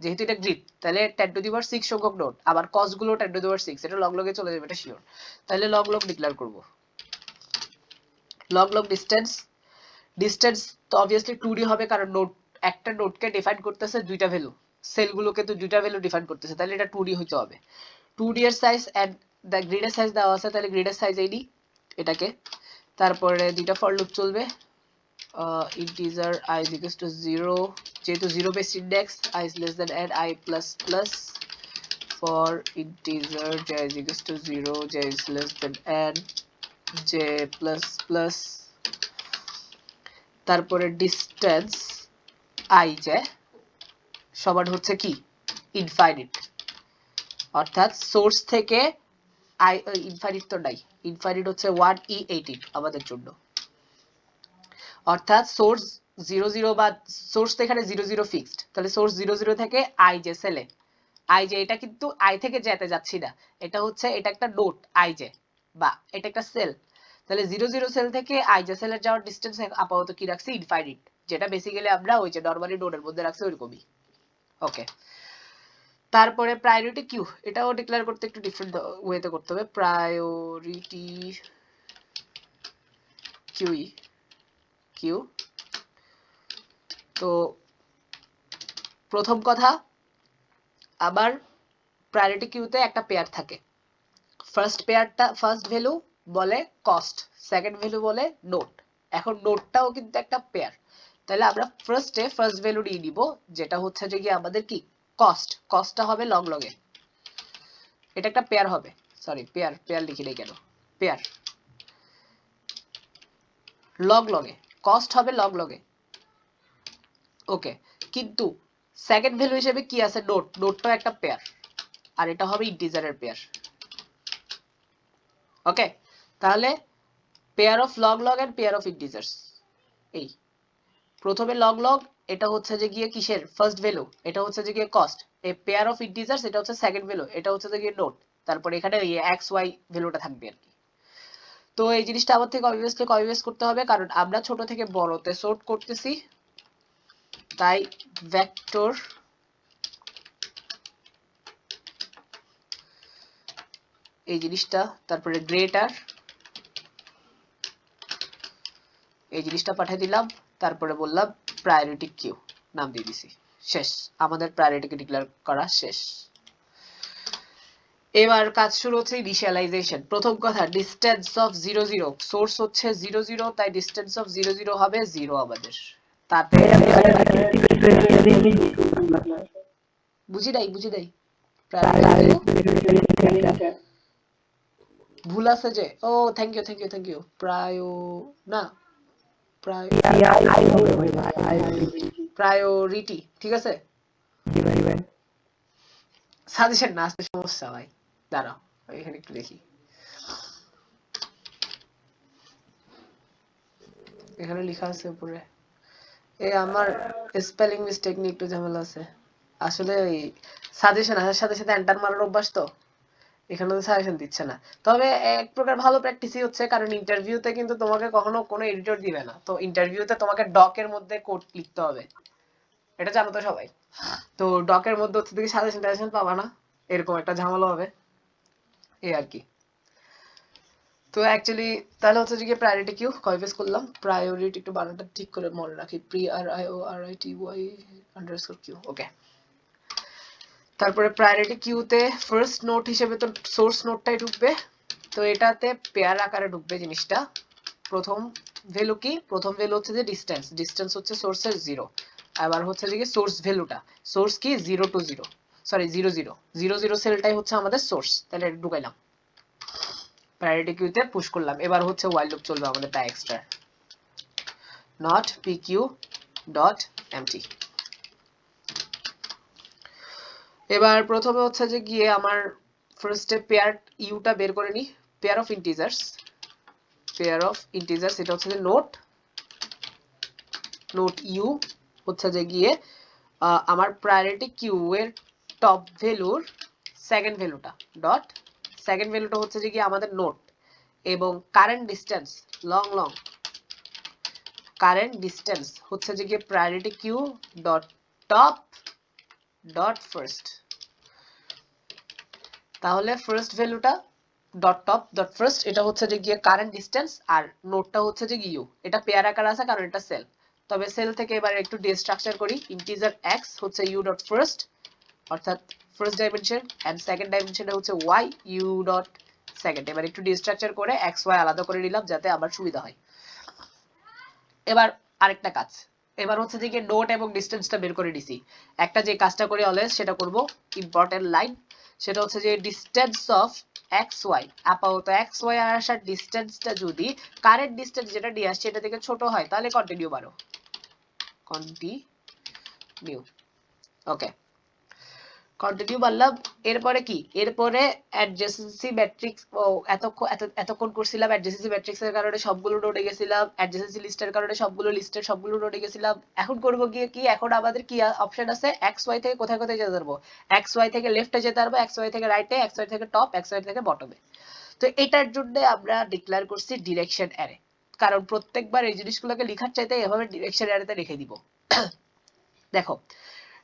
যেহেতু এটা গ্রিড তাহলে 10⁻6 সংখ্যক নোট, আবার কস গুলো 10⁻6, এটা লগ লগে চলে যাবে, এটা শিওর। তাহলে লগ লগ ডিক্লেয়ার করব, লগ লগ ডিসটেন্স। ডিসটেন্স তো অবভিয়াসলি 2D হবে, কারণ নোট একটা নোটকে ডিফাইন করতেছে দুইটা ভ্যালু, সেলগুলোকে তো দুইটা ভ্যালু ডিফাইন করতেছে, তাহলে এটা 2D হইতে হবে। 2D এর সাইজ এন্ড দ্য গ্রিডের সাইজ দেওয়া আছে, তাহলে গ্রিডের সাইজ এই এটাকে। তারপরে দুইটা ফর লুপ চলবে, integer I is equals to 0, যেহেতু 0 based index I is less than n I plus plus, for integer j is equals to 0, j is less than n, j plus plus। তারপরে distance I j সমান হচ্ছে কি ইনফাইনিট, অর্থাৎ সোর্স থেকে I ইনফাইনিট তো নাই, ইনফাইনিট হচ্ছে 1e18 আমাদের জন্য, অর্থাৎ সোর্স 0 0 বা সোর্স তো এখানে 0 0 ফিক্সড, তাহলে সোর্স 0 0 থেকে i j সেলে i j, এটা কিন্তু i থেকে যেতে যাচ্ছি না, এটা হচ্ছে এটা একটা নোট i j বা এটা একটা সেল, তাহলে 0 0 সেল থেকে i j সেলের যাওয়ার ডিসটেন্স আপাতত কি রাখছি ইনফাইনিট, যেটা বেসিক্যালি আমরা ওই যে নরমালি নোডের মধ্যে রাখছি ওইরকমই। ওকে, তারপরে প্রায়োরিটি কিউ, এটাও ডিক্লেয়ার করতে একটু ডিফারেন্ট ওয়েতে করতে হবে, প্রায়োরিটি কিউই কিউ। তো প্রথম কথা, আবার প্রায়োরিটি কিউতে একটা পেয়ার থাকে, ফার্স্ট পেয়ারটা ফার্স্ট ভ্যালু বলে কস্ট, সেকেন্ড ভ্যালু বলে নোট। এখন নোটটাও কিন্তু একটা পেয়ার, তাহলে আমরা ফার্স্টে ফার্স্ট ভ্যালু নিয়ে নিব, যেটা হচ্ছে যে কি আমাদের কি কস্ট, কস্টটা হবে লগ লগে, এটা একটা পেয়ার হবে, সরি পেয়ার পেয়ার লিখি নাই কেন, পেয়ার লগ লগে, কস্ট হবে লগ লগে। ওকে, কিন্তু সেকেন্ড ভ্যালু হিসেবে কি আছে নোট, নোটটাও একটা পেয়ার, আর এটা হবে ইন্টিজারের পেয়ার। ওকে, তাহলে pair of long long and pair of integers. এই প্রথমে লগ লগ, এটা হচ্ছে যে গিয়ে কিসের ফার্স্ট ভ্যালু, এটা হচ্ছে যে গিয়ে কস্ট, এই পেয়ার অফ ইন্টিজার্স এটা হচ্ছে সেকেন্ড ভ্যালু, এটা হচ্ছে যে গিয়ে নোট, তারপর এখানে এই এক্স ওয়াই ভ্যালুটা থাকবে আর কি। তো এই জিনিসটা আমার থেকে অবভিয়াসলি কনভিন্স করতে হবে, কারণ আমরা ছোট থেকে বড়তে সর্ট করতেছি, তাই ভেক্টর এই জিনিসটা, তারপরে গ্রেটার এই জিনিসটা পাঠিয়ে দিলাম, তারপরে বললাম প্রায়োরিটি কিউ নাম দিয়ে দিছি, শেষ, আমাদের প্রায়োরিটিকে ডিক্লেয়ার করা শেষ। এবার কাজ শুরু হচ্ছে ইনিশিয়ালাইজেশন। প্রথম কথা ডিস্টেন্স অফ 0 0, সোর্স হচ্ছে 0 0, তাই ডিস্টেন্স অফ 0 0 হবে 0 আমাদের, তারপরে বুঝি নাই ভুল আছে যে ও থ্যাংক ইউ প্রায় না প্রায়োরিটি ঠিক আছে সাজেশন না আসতে সমস্যা ভাই দাঁড়াও এখানে একটু দেখি এখানে লেখা আছে উপরে আমার স্পেলিং মিস্টেক নিয়ে একটু ঝামেলা আছে আসলে সাজেশন আসার সাথে সাথে এন্টার মারার অভ্যাস তো এখানে তো সাজেশন দিচ্ছে না তবে এক প্রকার ভালো প্র্যাকটিসই হচ্ছে কারণ ইন্টারভিউতে কিন্তু তোমাকে কখনো কোনো এডিটর দিবে না তো ইন্টারভিউতে তোমাকে ডকের মধ্যে কোড লিখতে হবে এটা জানো তো সবাই তো ডকের মধ্যে হচ্ছে দেখি সাজেশন টাজেশন পাবা না এরকম একটা ঝামেলা হবে এই আর কি তো অ্যাকচুয়ালি তাহলে হচ্ছে যে প্রায়োরিটি কিউ কয় পেজ করলাম প্রায়োরিটি একটু বানানটা ঠিক করে মনে রাখি প্রি R I O R I T Y underscore Q okay তারপরে প্রায়োরিটি কিউতে ফার্স্ট নোট হিসেবে তো সোর্স নোটটাই ঢুকবে তো এটাতে পেয়ার আকারে ঢুকবে জিনিসটা প্রথম ভ্যালু কি প্রথম ভ্যালু হচ্ছে যে ডিসটেন্স হচ্ছে সোর্সের 0 আবার হচ্ছে যে সোর্স ভ্যালুটা সোর্স কি 0 টু 0 সরি 0 0 0 0 সেলটাই হচ্ছে আমাদের সোর্স তাহলে এটা ঢুকাইলাম প্রায়োরিটি কিউতে পুশ করলাম এবার হচ্ছে while লুপ চলবে আমাদের টা extra not pq dot empty এবার প্রথমে হচ্ছে যে গিয়ে আমার ফার্স্টে পেয়ার ইউটা বের করে নি পেয়ার অফ ইন্টিজার্স এটা হচ্ছে যে নোট ইউ হচ্ছে যে গিয়ে আমার প্রায়োরিটি কিউ এর টপ ভ্যালুর সেকেন্ড ভ্যালুটা ডট সেকেন্ড ভ্যালুটা হচ্ছে যে গিয়ে আমাদের নোট এবং current distance long current distance হচ্ছে যে গিয়ে priority queue dot top dot first তাহলে ফার্স্ট ভ্যালুটা ডট টপ ডট ফার্স্ট এটা হচ্ছে যে গিয়ে কারেন্ট ডিসটেন্স আর নোটটা হচ্ছে যে ইউ এটা পেয়ার আকার আছে কারণ এটা সেল তবে সেল থেকে এবার একটু ডিস্ট্রাকচার করি ইন্টিজার এক্স হচ্ছে ইউ ডট ফার্স্ট অর্থাৎ ফার্স্ট ডাইমেনশন এন্ড সেকেন্ড ডাইমেনশনে হচ্ছে ওয়াই ইউ ডট সেকেন্ড এবার একটু ডিস্ট্রাকচার করে এক্স ওয়াই আলাদা করে নিলাম যাতে আবার সুবিধা হয় এবার আরেকটা কাজ এবার হচ্ছে যে নোট এবং ডিসটেন্সটা বের করে দিছি একটা যে কাজটা করি অলওয়েজ সেটা করব ইম্পর্টেন্ট লাইন সেটা হচ্ছে যে ডিসটেন্স অফ এক্স ওয়াই আপাতত এক্স ওয়াই আর আসার ডিসটেন্সটা যদি কারেন্ট ডিসটেন্স যেটা দিয়ে আসছে এটা থেকে ছোট হয় তাহলে কন্টিনিউ বাড়ো কন্টিনিউ ওকে কন্টিনিউ বললাম এরপরে কি এরপরে অ্যাডজেসেন্সি ম্যাট্রিক্স ও এতক্ষণ করছিলাম অ্যাডজেসেন্সি ম্যাট্রিক্স এর কারণে সবগুলো নোটে গেছিলাম অ্যাডজেসেন্সি লিস্টের কারণে সবগুলো নোটে গেছিলাম এখন করব গিয়ে কি এখন আমাদের কি অপশন আছে এক্স ওয়াই থেকে কোথায় কোথায় যেতে পারবো এক্স ওয়াই থেকে লেফটে যেতে পারবো এক্স ওয়াই থেকে রাইটে এক্স ওয়াই থেকে টপ এক্স ওয়াই থেকে বটমে তো এটার জন্য আমরা ডিক্লেয়ার করছি ডিরেকশন অ্যারে কারণ প্রত্যেকবার এই জিনিসগুলোকে লেখার চাইতে এভাবে ডিরেকশন অ্যারেতে লিখে দিব দেখো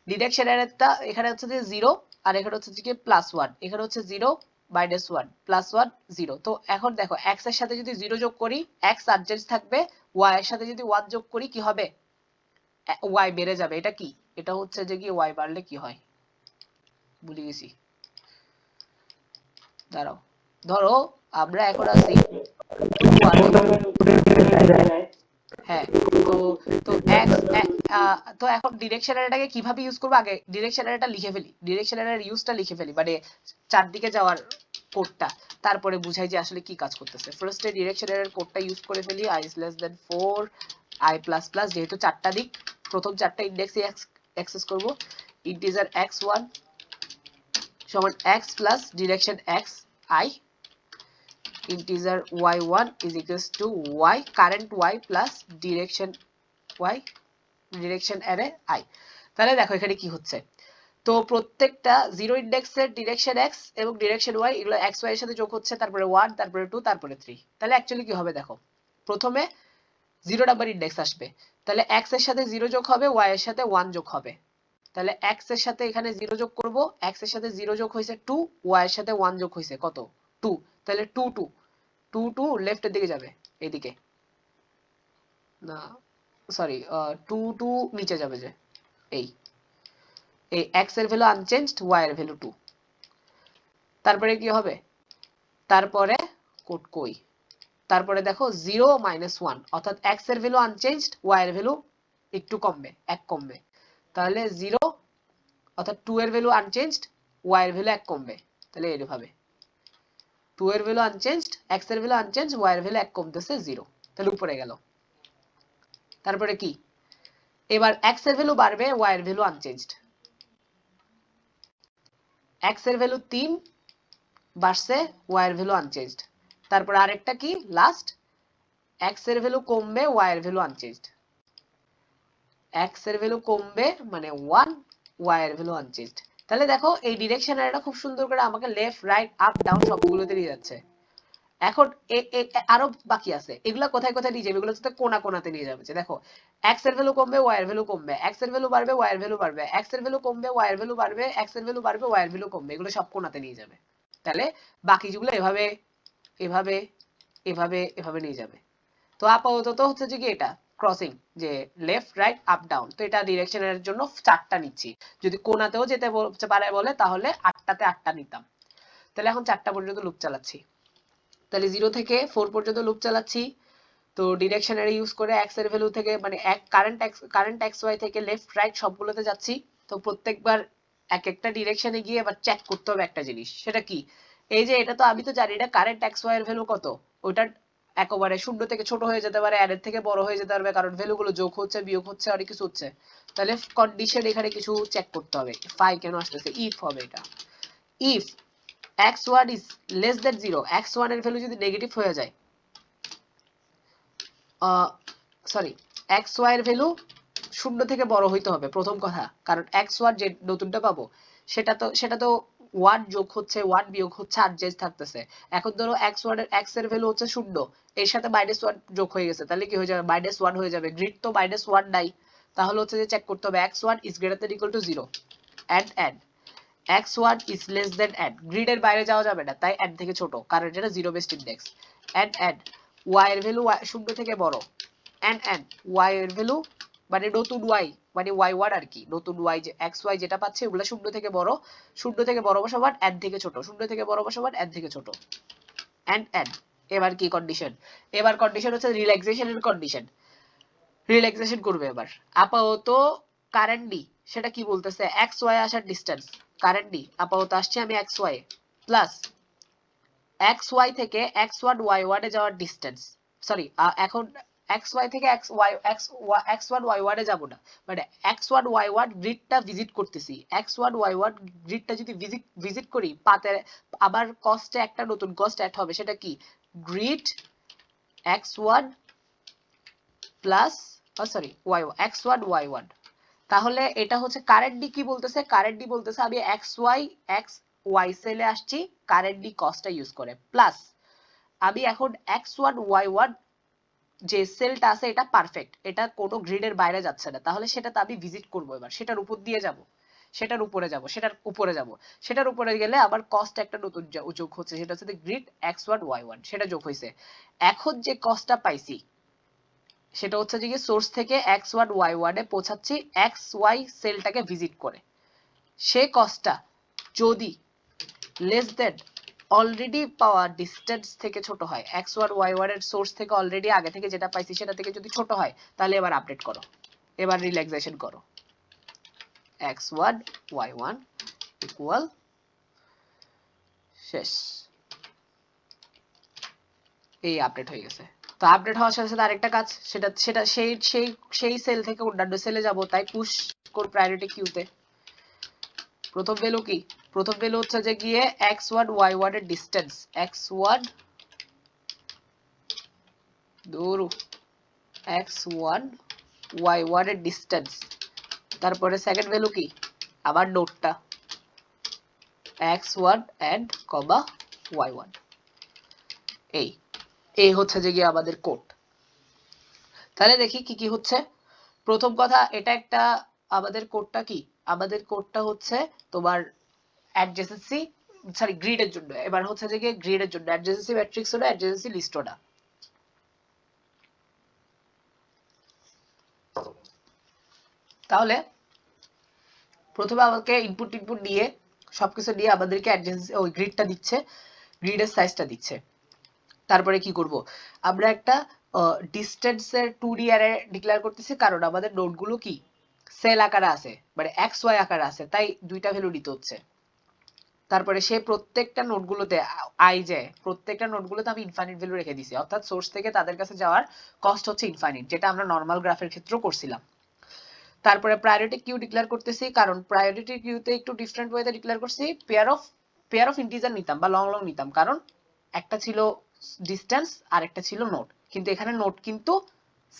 ডিরেকশন অ্যারেটা এখানে হচ্ছে যে 0 আর এখানে হচ্ছে যে +1 এখানে হচ্ছে 0 -1 +1 0 তো এখন দেখো x এর সাথে যদি 0 যোগ করি x অ্যাডজেন্ট থাকবে y এর সাথে যদি 1 যোগ করি কি হবে y বেড়ে যাবে এটা কি এটা হচ্ছে যে কি y বাড়লে কি হয় ভুলে গেছি দাঁড়াও ধরো আমরা এখন আছি 2 হ্যাঁ তো তো x তো এখন ডিরেকশন অ্যারেটাকে কিভাবে ইউজ করব আগে ডিরেকশন অ্যারেটা লিখে ফেলি ডিরেকশন অ্যারের ইউজটা লিখে ফেলি মানে চারদিকে যাওয়ার কোডটা তারপরে বুঝাই যে আসলে কি কাজ করতেছে ফার্স্টে ডিরেকশন অ্যারের কোডটা ইউজ করে ফেলি i <4 i++ যেহেতু চারটা দিক প্রথম চারটা ইনডেক্সে অ্যাক্সেস করব ইন্টিজার x1 সমান x plus direction x I integer y1 is equals to y current y plus direction y direction array I তাহলে দেখো এখানে কি হচ্ছে তো প্রত্যেকটা জিরো ইন্ডেক্সের ডিরেকশন x এবং ডিরেকশন y এগুলো x y এর সাথে যোগ হচ্ছে তারপরে 1 তারপরে 2 তারপরে 3 তাহলে অ্যাকচুয়ালি কি হবে দেখো প্রথমে 0 নাম্বার ইন্ডেক্স আসবে তাহলে x এর সাথে 0 যোগ হবে y এর সাথে 1 যোগ হবে তাহলে x এর সাথে এখানে 0 যোগ করব x এর সাথে 0 যোগ হইছে 2 y এর সাথে 1 যোগ হইছে কত 2 তাহলে 2 2 2 2 লেফটের দিকে যাবে এইদিকে না সরি 2 2 নিচে যাবে যে এই এই x এর ভ্যালু আনচেঞ্জড y এর ভ্যালু 2 তারপরে কি হবে তারপরে কোড তারপরে দেখো 0 - 1 অর্থাৎ x এর ভ্যালু আনচেঞ্জড y এর ভ্যালু একটু কমবে, 1 কমবে, তাহলে 0 অর্থাৎ 2 এর ভ্যালু আনচেঞ্জড, y এর ভ্যালু 1 কমবে, তাহলে এইভাবে 2 এর ভ্যালু আনচেঞ্জড, x এর ভ্যালু আনচেঞ্জড, y এর ভ্যালু 1 কমতেছে 0, তাহলে উপরে গেল। তারপরে কি, এবার x এর ভ্যালু বাড়বে, y এর ভ্যালু আনচেঞ্জড, x এর ভ্যালু 3 বাড়ছে, y এর ভ্যালু আনচেঞ্জড, তারপর আরেকটা কি লাস্ট, x এর ভ্যালু কমবে, y এর ভ্যালু আনচেঞ্জড, x এর ভ্যালু কমবে মানে 1, y এর ভ্যালু আনচেঞ্জড। তাহলে দেখো এই ডিরেকশন এটা খুব সুন্দর করে আমাকে লেফট রাইট আপ ডাউন সবগুলোতে নিয়ে যাচ্ছে। এখন আরো বাকি আছে, এগুলা কোথায় কোথায় নিয়ে যাবে, এগুলো হচ্ছে কোনা কোনাতে নিয়ে যাবে। যে দেখো x এর ভ্যালু কমবে, y এর ভ্যালু কমবে, x এর ভ্যালু বাড়বে, y এর ভ্যালু বাড়বে, x এর ভ্যালু কমবে, y এর ভ্যালু বাড়বে, x এর ভ্যালু বাড়বে, y এর ভ্যালু কমবে, এগুলো সব কোনাতে নিয়ে যাবে। তাহলে বাকি যেগুলো এভাবে এভাবে এভাবে এভাবে নিয়ে যাবে। তো আপাতত হচ্ছে যে কি এটা ক্রসিং, যে লেফট রাইট আপ ডাউন, তো এটা ডিরেকশনের জন্য 4টা নিচ্ছি। যদি কোনাতেও যেতে পারে বলে তাহলে 8টাতে 8টা নিতাম। তাহলে এখন 4টা পর্যন্ত লুপ চালাচ্ছি, তাহলে 0 থেকে 4 পর্যন্ত লুপ চালাচ্ছি। তো ডিরেকশনারি ইউজ করে x এর ভ্যালু থেকে মানে কারেন্ট x y থেকে লেফট রাইট সবগুলোতে যাচ্ছি। তো প্রত্যেকবার এক একটা ডিরেকশনে গিয়ে এবার চেক করতে হবে একটা জিনিস, সেটা কি, এই যে এটা তো আমি তো জানি এটা কারেন্ট x y এর ভ্যালু কত, ওটা একেবারে 0 থেকে ছোট হয়ে যেতে পারে, এর থেকে বড় হয়ে যেতে পারবে, কারণ ভ্যালুগুলো যোগ হচ্ছে বিয়োগ হচ্ছে অনেক কিছু হচ্ছে। তাহলে কন্ডিশন এখানে কিছু চেক করতে হবে, ফাই কেন আসতেছে, ইফ হবে এটা, if x1 is less than 0, x1 এর ভ্যালু যদি নেগেটিভ হয়ে যায়, সরি xy এর ভ্যালু 0 থেকে বড় হইতে হবে প্রথম কথা, কারণ x1 যে নতুনটা পাবো সেটা তো 1 যোগ হচ্ছে 1 বিয়োগ হচ্ছে আর চেঞ্জ থাকতেছে। এখন ধরো x1 এর x এর ভ্যালু হচ্ছে 0, এর সাথে -1 যোগ হয়ে গেছে, তাহলে কি হয়ে যাবে, -1 হয়ে যাবে, গ্রিড তো -1 নাই, তাহলে হচ্ছে যে চেক করতে হবে x1 is greater than equal to 0 and x1 is less than and, গ্রিডের বাইরে যাওয়া যাবে না, তাই and থেকে ছোট, কারণ এটা zero based index, and y এর ভ্যালু 0 থেকে বড়, and y এর ভ্যালু মানে নতুন y মানে y1 আর কি, নতুন y যে xy যেটা পাচ্ছে ওগুলা 0 থেকে বড়, 0 থেকে বড় বসাবার and থেকে ছোট, 0 থেকে বড় বসাবার and থেকে ছোট, and এবার কি কন্ডিশন, এবার কন্ডিশন হচ্ছে রিল্যাক্সেশনের কন্ডিশন, রিল্যাক্সেশন করবে এবার। আপাতত কারেন্ট ডি সেটা কি বলতেছে, এক্স ওয়াই আসার ডিসটেন্স, কারেন্ট ডি আপাতত আসছে আমি X Y plus X Y থেকে এক্স ওয়ান ওয়াই ওয়ানে যাওয়ার ডিসটেন্স, সরি এখন এক্স ওয়াই থেকে এক্স ওয়ান ওয়াই ওয়ানে যাবো না, মানে এক্স ওয়ান ওয়াই ওয়ান গ্রিডটা ভিজিট করতেছি, এক্স ওয়ান ওয়াই ওয়ান গ্রিডটা যদি ভিজিট করি পাতে আবার কস্টে একটা নতুন কস্ট অ্যাড হবে, সেটা কি grid x one plus sorry x1 y1, তাহলে এটা হচ্ছে কারেন্ট ডি কি বলতেছে, কারেন্ট ডি বলতেছে আমি xy সেলে আসছি কারেন্ট ডি কস্টটা ইউজ করে, প্লাস আমি এখন x1 y1 যে সেলটা আছে এটা পারফেক্ট, এটা কোনো গ্রিডের বাইরে যাচ্ছে না, তাহলে সেটাতে আমি ভিজিট করব, এবার সেটার উপর দিয়ে যাব, সেটার উপরে যাব, সেটার উপরে গেলে আবার কস্ট একটা নতুন যোগ হচ্ছে, সেটা হচ্ছে গ্রিড x1 y1, সেটা যোগ হয়েছে। এখন যে কস্টটা পাইছি সেটা হচ্ছে যে সোর্স থেকে x1 y1 এ পৌঁছাচ্ছি xy সেলটাকে ভিজিট করে, সে কস্টটা যদি লেস দেন অলরেডি পাওয়া ডিসটেন্স থেকে ছোট হয়, x1 y1 এর সোর্স থেকে অলরেডি আগে থেকে যেটা পাইছি সেটা থেকে যদি ছোট হয়, তাহলে এবার আপডেট করো, এবার রিল্যাক্সেশন করো, x1 y1 ইকুয়াল শেষ, এই আপডেট হয়ে গেছে। তো আপডেট হওয়ার সাথে সাথে আরেকটা কাজ, সেটা সেটা সেই সেই সেই সেল থেকে অন্যান্য সেলে যাব, তাই পুশ কোর প্রায়োরিটি কিউতে। প্রথম ভ্যালু কি, প্রথম ভ্যালু হচ্ছে যে গিয়ে x1 y1 এর ডিসটেন্স, x1 দূর x1 y1 এর ডিসটেন্স, তারপরে সেকেন্ড ভ্যালু কি আবার নোটটা x1 and y1, এই হচ্ছে যে গিয়ে আমাদের কোড। তাহলে দেখি কি কি হচ্ছে। প্রথম কথা এটা একটা আমাদের কোডটা কি, আমাদের কোডটা হচ্ছে তোমার অ্যাডজেসেন্সি সরি গ্রিডের জন্য, এবার হচ্ছে যে গ্রিডের জন্য অ্যাডজেসেন্সি ম্যাট্রিক্স হলো অ্যাডজেসেন্সি লিস্ট না। তাহলে প্রথমে আমাকে ইনপুট দিয়ে সবকিছু দিয়ে আমাদেরকে অ্যাডজেসেন্সি ওই গ্রিডটা দিচ্ছে, গ্রিডের সাইজটা দিচ্ছে। তারপরে কি করব, আমরা একটা ডিস্টেন্সের 2D অ্যারে ডিক্লেয়ার করতেছি কারণ আমাদের নোডগুলো কি সেল আকারে আছে, মানে এক্স ওয়াই আকারে আছে, তাই দুইটা ভ্যালু দিতে হচ্ছে। তারপরে সে প্রত্যেকটা নোডগুলোতে আই যে প্রত্যেকটা নোডগুলোতে আমি ইনফাইনাইট ভ্যালু রেখে দিছি, অর্থাৎ সোর্স থেকে তাদের কাছে যাওয়ার কস্ট হচ্ছে ইনফাইনাইট, যেটা আমরা নরমাল গ্রাফের ক্ষেত্রেও করছিলাম। তারপরে প্রায়োরিটি কিউ ডিক্লেয়ার করতেছি কারণ প্রায়োরিটি কিউতে একটু ডিফারেন্ট ওয়েতে ডিক্লেয়ার করছি, পেয়ার অফ ইন্টিজার নিতাম বা লং লং নিতাম, কারণ একটা ছিল ডিস্টেন্স আর একটা ছিল নোড, কিন্তু এখানে নোড কিন্তু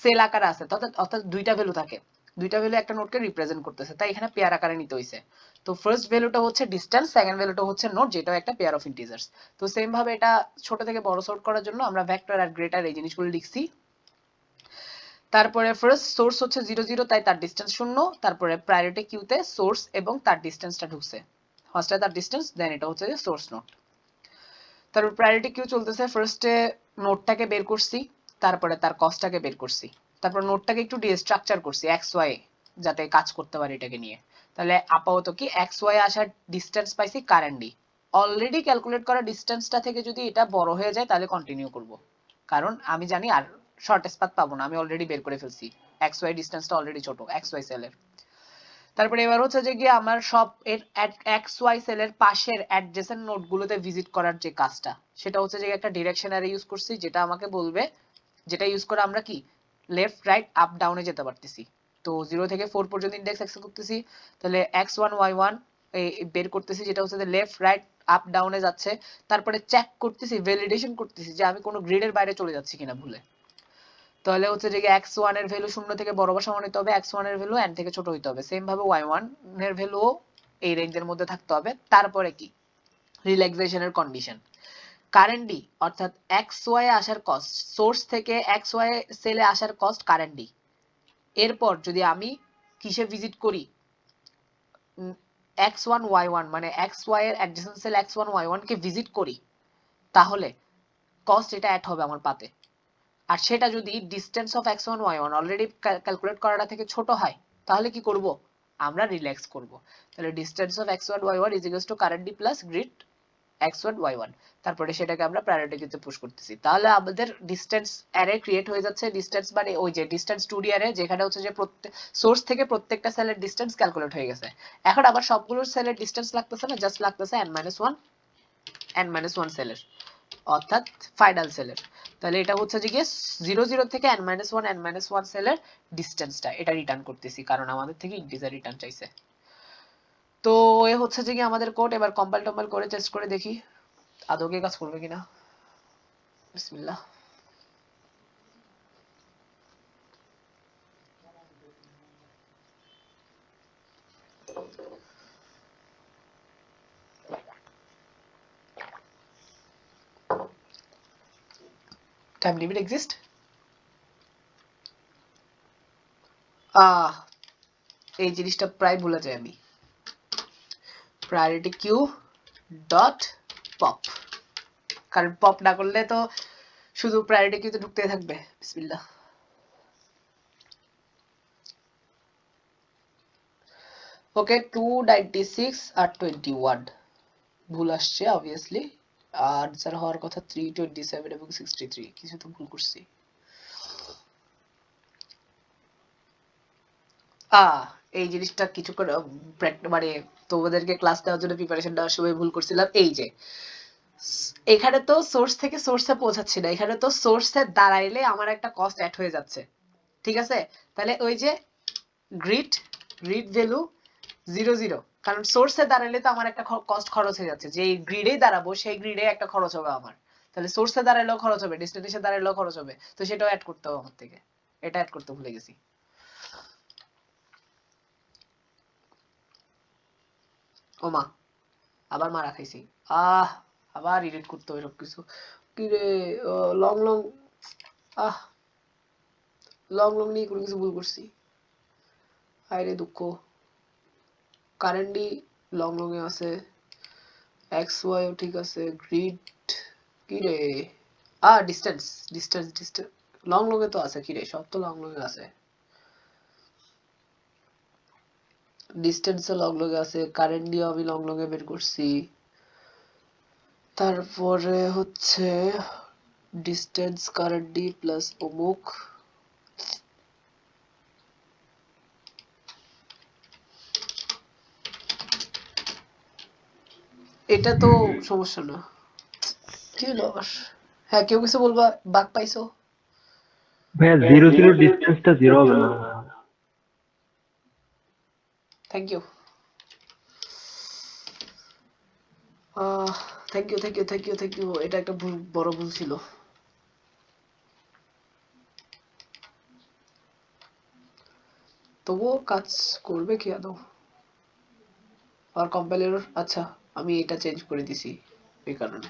সেল আকারে আছে, অর্থাৎ দুইটা ভ্যালু থাকে, দুইটা ভ্যালু একটা নোডকে রিপ্রেজেন্ট করতেছে, তাই এখানে পেয়ার আকারে নিতে হইছে। তো ফার্স্ট ভ্যালুটা হচ্ছে ডিস্টেন্স, সেকেন্ড ভ্যালুটা হচ্ছে নোড, যেটাও একটা পেয়ার অফ ইন্টিজার্স। তো সেম ভাবে এটা ছোট থেকে বড় সর্ট করার জন্য আমরা ভেক্টর আর গ্রেটার এই জিনিসগুলো লিখছি। তারপরে ফার্স্ট সোর্স হচ্ছে 0 0, তাই তার ডিসটেন্স 0। তারপরে প্রায়োরিটি কিউতে সোর্স এবং তার ডিসটেন্সটা ঢুকছে, ফার্স্টে তার ডিসটেন্স, দেন এটা হচ্ছে যে সোর্স নোড। তারপর প্রায়োরিটি কিউ চলতেছে, ফার্স্টে নোডটাকে বের করছি, তারপরে তার কস্টটাকে বের করছি, তারপর নোডটাকে একটু ডিস্ট্রাকচার করছি এক্স ওয়াই, যাতে কাজ করতে পারে এটাকে নিয়ে। তাহলে আপাতত কি এক্স ওয়াই আসার ডিসটেন্স পাইছি কারেন্টলি, অলরেডি ক্যালকুলেট করা ডিসটেন্সটা থেকে যদি এটা বড় হয়ে যায় তাহলে কন্টিনিউ করব, কারণ আমি জানি আর শর্টেস্ট পাথ পাবো না, আমি অলরেডি বের করে ফেলছি, এক্স ওয়াই ডিসটেন্সটা অলরেডি ছোট এক্স ওয়াই সেলের। তারপরে এবার হচ্ছে যে গিয়ে আমার সব এর এক্স ওয়াই সেলের পাশের অ্যাডজেসেন্ট নোডগুলোতে ভিজিট করার যে কাজটা, সেটা হচ্ছে যে একটা ডিরেকশন অ্যারে ইউজ করছি, যেটা আমাকে বলবে, যেটা ইউজ করে আমরা কি লেফট রাইট আপ ডাউনে যেতে পারতেছি। তো 0 থেকে 4 পর্যন্ত ইন্ডেক্স অ্যাক্সেস করতেছি, তাহলে x1 y1 বের করতেছি, যেটা হচ্ছে যে লেফট রাইট আপ ডাউনে যাচ্ছে। তারপরে চেক করতেছি, ভ্যালিডেশন করতেছি যে আমি কোনো গ্রিডের বাইরে চলে যাচ্ছি কিনা ভুলে। তাহলে হচ্ছে যে x1 এর ভ্যালু 0 থেকে বড় বা সমান হতে হবে, x1 এর ভ্যালু n থেকে ছোট হতে হবে, সেম ভাবে y1 এর ভ্যালু এই রেঞ্জের মধ্যে থাকতে হবে। তারপরে কি রিল্যাক্সেশনের কন্ডিশন, কারেন্টলি অর্থাৎ xy এ আসার কস্ট, সোর্স থেকে xy সেলে আসার কস্ট কারেন্টলি। এরপর যদি আমি কিসে ভিজিট করি, x1 y1 মানে xy এর অ্যাডজেসেন্ট সেল x1 y1 কে ভিজিট করি, তাহলে কস্ট এটা অ্যাড হবে আমার পাতে। আর সেটা যদি distance of x1 y1 already calculate করাটা থেকে ছোট হয়, তাহলে কি করব, আমরা রিল্যাক্স করব। তাহলে distance of x1 y1 is equals to currently plus grid x1 y1, তারপরে সেটাকে আমরা প্রায়োরিটি কিউতে পুশ করতেছি। তাহলে আমাদের ডিসটেন্স অ্যারে ক্রিয়েট হয়ে যাচ্ছে, ডিসটেন্স মানে ওই যে ডিসটেন্স 2D অ্যারে, যেখানে হচ্ছে যে প্রত্যেক সোর্স থেকে প্রত্যেকটা সেলের ডিসটেন্স ক্যালকুলেট হয়ে গেছে। এখন আবার সবগুলোর সেলের ডিসটেন্স লাগতেছে না, জাস্ট লাগতেছে n-1 সেলের, অর্থাৎ ফাইনাল সেলের। তাহলে এটা হচ্ছে যে গিয়ে 0 0 থেকে n-1 সেলের ডিসটেন্সটা এটা রিটার্ন করতেছি, কারণ আমাদের থেকে ইন্টিজার রিটার্ন চাইছে। তো এ হচ্ছে যে কি আমাদের কোড। এবার কম্পাইল টম্পাইল করে টেস্ট করে দেখি আদৌ কি কাজ করবে কিনা। বিসমিল্লাহ। টাইম লিমিট এক্সিস্ট, এই জিনিসটা প্রায় ভুলে যাই আমি। প্রায়োরিটি কিউ ডট পপ, কারণ পপ না করলে তো শুধু প্রায়োরিটি কিউতে ঢুকতে থাকবে। বিসমিল্লাহ। ওকে 296 আর 21 ভুল আসছে অবভিয়াসলি, আনসার হওয়ার কথা 327 এবং 63, কিছু তো ভুল করছি। এই জিনিসটা কিছু করে মানে তোমাদেরকে ক্লাস নেওয়ার জন্য প্রিপারেশন নেওয়ার সময় ভুল করছিলাম। এই যে এখানে তো সোর্স থেকে সোর্সে পৌঁছাচ্ছি না, এখানে তো সোর্সে দাঁড়াইলে আমার একটা কস্ট অ্যাড হয়ে যাচ্ছে, ঠিক আছে? তাহলে ওই যে গ্রিড ভ্যালু 0 0, কারণ সোর্সে দাঁড়াইলে তো আমার একটা কস্ট খরচ হয়ে যাচ্ছে, যে গ্রিডেই দাঁড়াবো সেই গ্রিডে একটা খরচ হবে আমার, তাহলে সোর্সে দাঁড়াইলেও খরচ হবে, ডেস্টিনেশনে দাঁড়াইলেও খরচ হবে, তো সেটাও অ্যাড করতে হবে আমার থেকে, এটা অ্যাড করতে ভুলে গেছি। ওমা, আবার মারা খাইছি। আবার এডিট করতে হবে সবকিছু। কি রে, লং লং, আহ লং লং নিয়ে কোনো কিছু ভুল করছি, হায় রে দুঃখ। কারেন্টলি লং লং এ আছে, এক্স ওয়াই ঠিক আছে, গ্রিড কি রে, ডিসটেন্স ডিসটেন্স লং লং এ তো আছে, কি রে সব তো লং লং এ আছে, ডিসটেন্স লং লং এ আছে, কারেন্টলি আমি লং লং এ বের করছি। তারপরে হচ্ছে ডিস্টেন্স কারেন্ট ডি প্লাস অমুক, এটা তো সমস্যা না। কি হলো আবার? হ্যাঁ, কেউ কিছু বলবা? বাগ পাইছো? ভাইয়া 0 0 ডিস্টেন্সটা 0 হবে না। Thank you. Thank you thank you thank you thank you. এটা একটা বড় ভুল ছিল। তবুও কাজ করবে কি আদৌ? আর কম্পাইলার, আচ্ছা আমি এটা চেঞ্জ করে দিছি এই কারণে।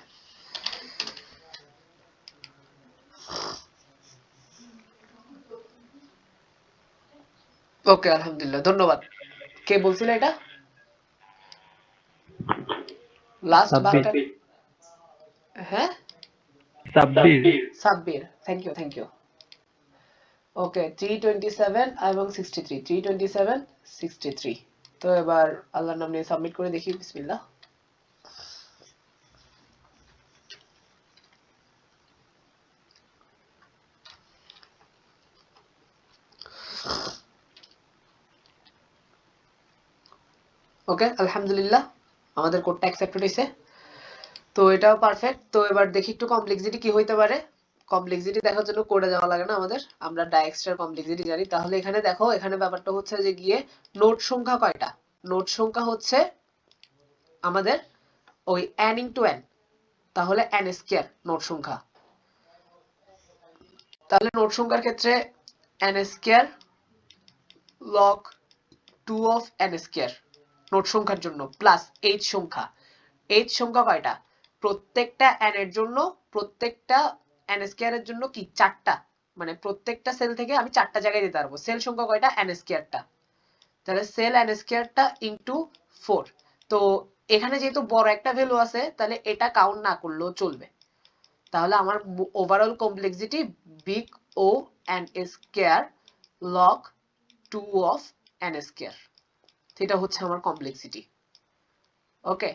ওকে, আলহামদুলিল্লাহ, ধন্যবাদ। কে বলছিল এটা? লাস্ট সাব্বির। বারটা? হ্যাঁ, Sabbir. Sabbir, thank you thank you. Okay, 327 এবং 63, 327 63। তো এবার আল্লাহর নাম নিয়ে সাবমিট করে দেখি, বিসমিল্লাহ। ওকে, আলহামদুলিল্লাহ, আমাদের কোডটা অ্যাকসেপ্টেড হয়েছে। তো এটাও পারফেক্ট। তো এবার দেখি একটু কমপ্লেক্সিটি কি হইতে পারে। কমপ্লেক্সিটি দেখার জন্য কোডে যাওয়া লাগে না আমাদের, আমরা ডায়াক্সটার কমপ্লেক্সিটি জানি। তাহলে এখানে দেখো, এখানে ব্যাপারটা হচ্ছে যে গিয়ে নোট সংখ্যা কয়টা? নোট সংখ্যা হচ্ছে আমাদের ওই n ইন্টু n, তাহলে n স্কয়ার নোট সংখ্যা। তাহলে নোট সংখ্যার ক্ষেত্রে n square log 2 of n square note সংখ্যার জন্য, প্লাস h সংখ্যা। h সংখ্যা কয়টা? প্রত্যেকটা n এর জন্য, প্রত্যেকটা n স্কয়ারের জন্য কি 4টা, মানে প্রত্যেকটা সেল থেকে আমি 4টা জায়গায় দিতে পারবো। সেল সংখ্যা কয়টা? n স্কয়ারটা। তাহলে সেল n স্কয়ারটা ইনটু 4। তো এখানে যেহেতু বড় একটা ভ্যালু আছে, তাহলে এটা কাউন্ট না করলেও চলবে। তাহলে আমার overall complexity big O n square log 2 of n square, সেটা হচ্ছে আমার কমপ্লেক্সিটি। ওকে,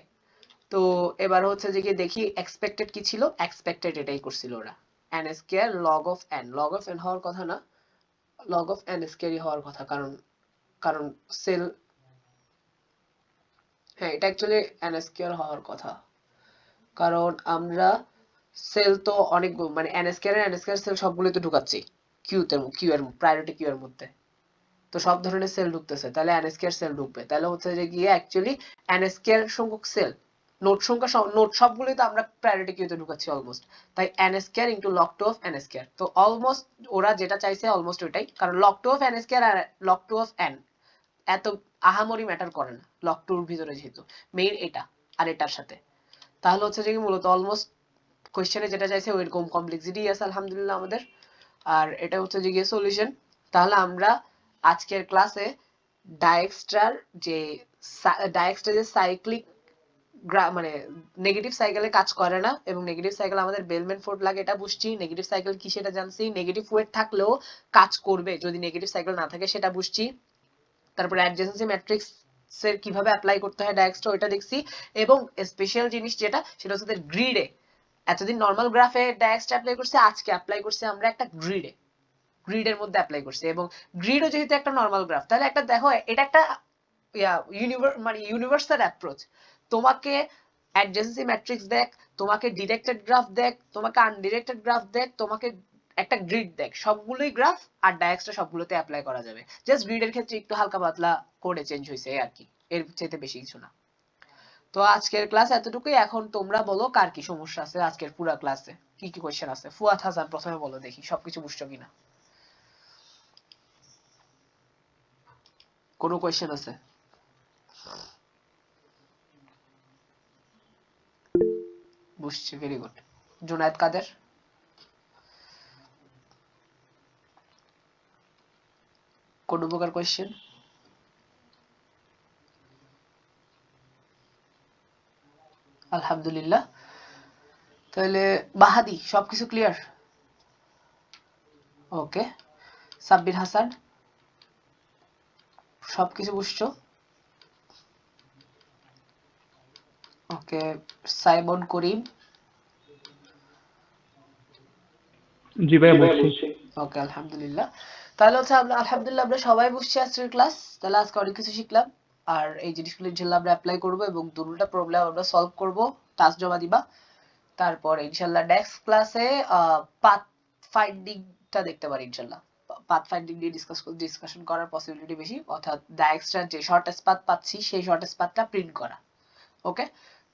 তো এবার হচ্ছে যে কি দেখি এক্সপেক্টেড কি ছিল। এক্সপেক্টেড এটাই করছিল ওরা, n square log of n। log of n হওয়ার কথা না, log of n স্কয়ারই হওয়ার কথা, কারণ কারণ সেল, হ্যাঁ এটা অ্যাকচুয়ালি n স্কয়ার হওয়ার কথা, কারণ আমরা সেল তো অনেক, মানে n স্কয়ার সেল সবগুলোই তো ঢুকাচ্ছি কিউ এর প্রায়োরিটি কিউ এর মধ্যে। তো সব ধরনের সেল ঢুকতেছে, তাহলে n স্কয়ার সেল ঢুকবে। তাহলে হচ্ছে যে গিয়ে অ্যাকচুয়ালি n স্কয়ার সংখ্যক সেল, নোট সংখ্যা নোট সবগুলোই তো আমরা প্রায়োরিটি কিউতে ঢুকাচ্ছি অলমোস্ট। তাই n square into log 2 of n square. তো অলমোস্ট ওরা যেটা চাইছে অলমোস্ট ওইটাই, কারণ log 2 of n স্কয়ার আর log 2 of n এত আহামরি ম্যাটার করে না log 2 এর ভিতরে, যেহেতু মেইন এটা আর এটার সাথে। তাহলে হচ্ছে যে কি মূলত অলমোস্ট কোশ্চেনে যেটা চাইছে ওইরকম কমপ্লেক্সিটি আছে আলহামদুলিল্লাহ আমাদের। আর এটা হচ্ছে যে গিয়ে সলিউশন। তাহলে আমরা আজকের ক্লাসে ডায়াক্সটার যে সাইক্লিক মানে নেগেটিভ সাইকেলে কাজ করে না, এবং নেগেটিভ সাইকেল আমাদের বেলম্যান ফোর্ড লাগে এটা বুঝছি। নেগেটিভ সাইকেল কি সেটা জানছি। নেগেটিভ ওয়েট থাকলেও কাজ করবে যদি নেগেটিভ সাইকেল না থাকে সেটা বুঝছি। তারপরে অ্যাডজেসেন্সি ম্যাট্রিক্স এর কিভাবে অ্যাপ্লাই করতে হয় ডায়াক্সটা, ওইটা দেখছি। এবং স্পেশাল জিনিস যেটা, সেটা হচ্ছে গ্রিডে। এতদিন নরমাল গ্রাফে ডায়াক্সটা অ্যাপ্লাই করছে, আজকে অ্যাপ্লাই করছে আমরা একটা গ্রিডে, গ্রিডের মধ্যে অ্যাপ্লাই করছে। এবং গ্রিডও যেহেতু একটা নরমাল গ্রাফ, তাহলে একটা দেখো এটা একটা মানে ইউনিভার্সাল অ্যাপ্রোচ। তোমাকে অ্যাডজেসেন্সি ম্যাট্রিক্স দেখ, তোমাকে ডিরেক্টেড গ্রাফ দেখ, তোমাকে আনডিরেক্টেড গ্রাফ দেখ, তোমাকে একটা গ্রিড দেখ, সবগুলোই গ্রাফ আর ডায়াক্সটা সবগুলোতে অ্যাপ্লাই করা যাবে। জাস্ট গ্রিডের ক্ষেত্রে একটু হালকা পাতলা কোডে চেঞ্জ হয়েছে আর কি, এর চাইতে বেশি কিছু না। তো আজকের ক্লাস এতটুকুই। এখন তোমরা বলো কার কি সমস্যা আছে আজকের পুরো ক্লাসে, কি কি কোশ্চেন আছে। ফুয়াদ হাসান প্রথমে বলো দেখি সবকিছু বুঝছো কিনা, কোনো কোশ্চেন আছে? বুঝছি, ভেরি গুড। জুনায়েদ কাদের? কোন প্রকার কোশ্চেন? আলহামদুলিল্লাহ। তাহলে বাহাদি সবকিছু ক্লিয়ার? ওকে। সাব্বির হাসান সবকিছু বুঝছো? ওকে। সাইমন করিম, জি ভাইয়া বলছি। ওকে, আলহামদুলিল্লাহ। তাহলে হচ্ছে আলহামদুলিল্লাহ আমরা সবাই বুঝছি আজকের ক্লাস। তাহলে আজকে অনেক কিছু শিখলাম। আর এই জিনিসগুলো ইনশাল্লাহ আমরা অ্যাপ্লাই করবো এবং দুটোটা প্রবলেম আমরা সলভ করবো। টাস্ক জমা দিবা। তারপর ইনশাল্লাহ নেক্সট ক্লাসে পাথ ফাইন্ডিংটা দেখতে পারি ইনশাল্লাহ। পাথ ফাইন্ডিং নিয়ে ডিসকাশন করার পসিবিলিটি বেশি, অর্থাৎ ডায়াক্সটার যে শর্টেস্ট পাথ পাচ্ছি সেই শর্টেস্ট পাথটা প্রিন্ট করা। ওকে,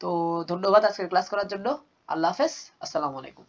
তো ধন্যবাদ আজকের ক্লাস করার জন্য। আল্লাহ হাফেজ, আসসালামু আলাইকুম।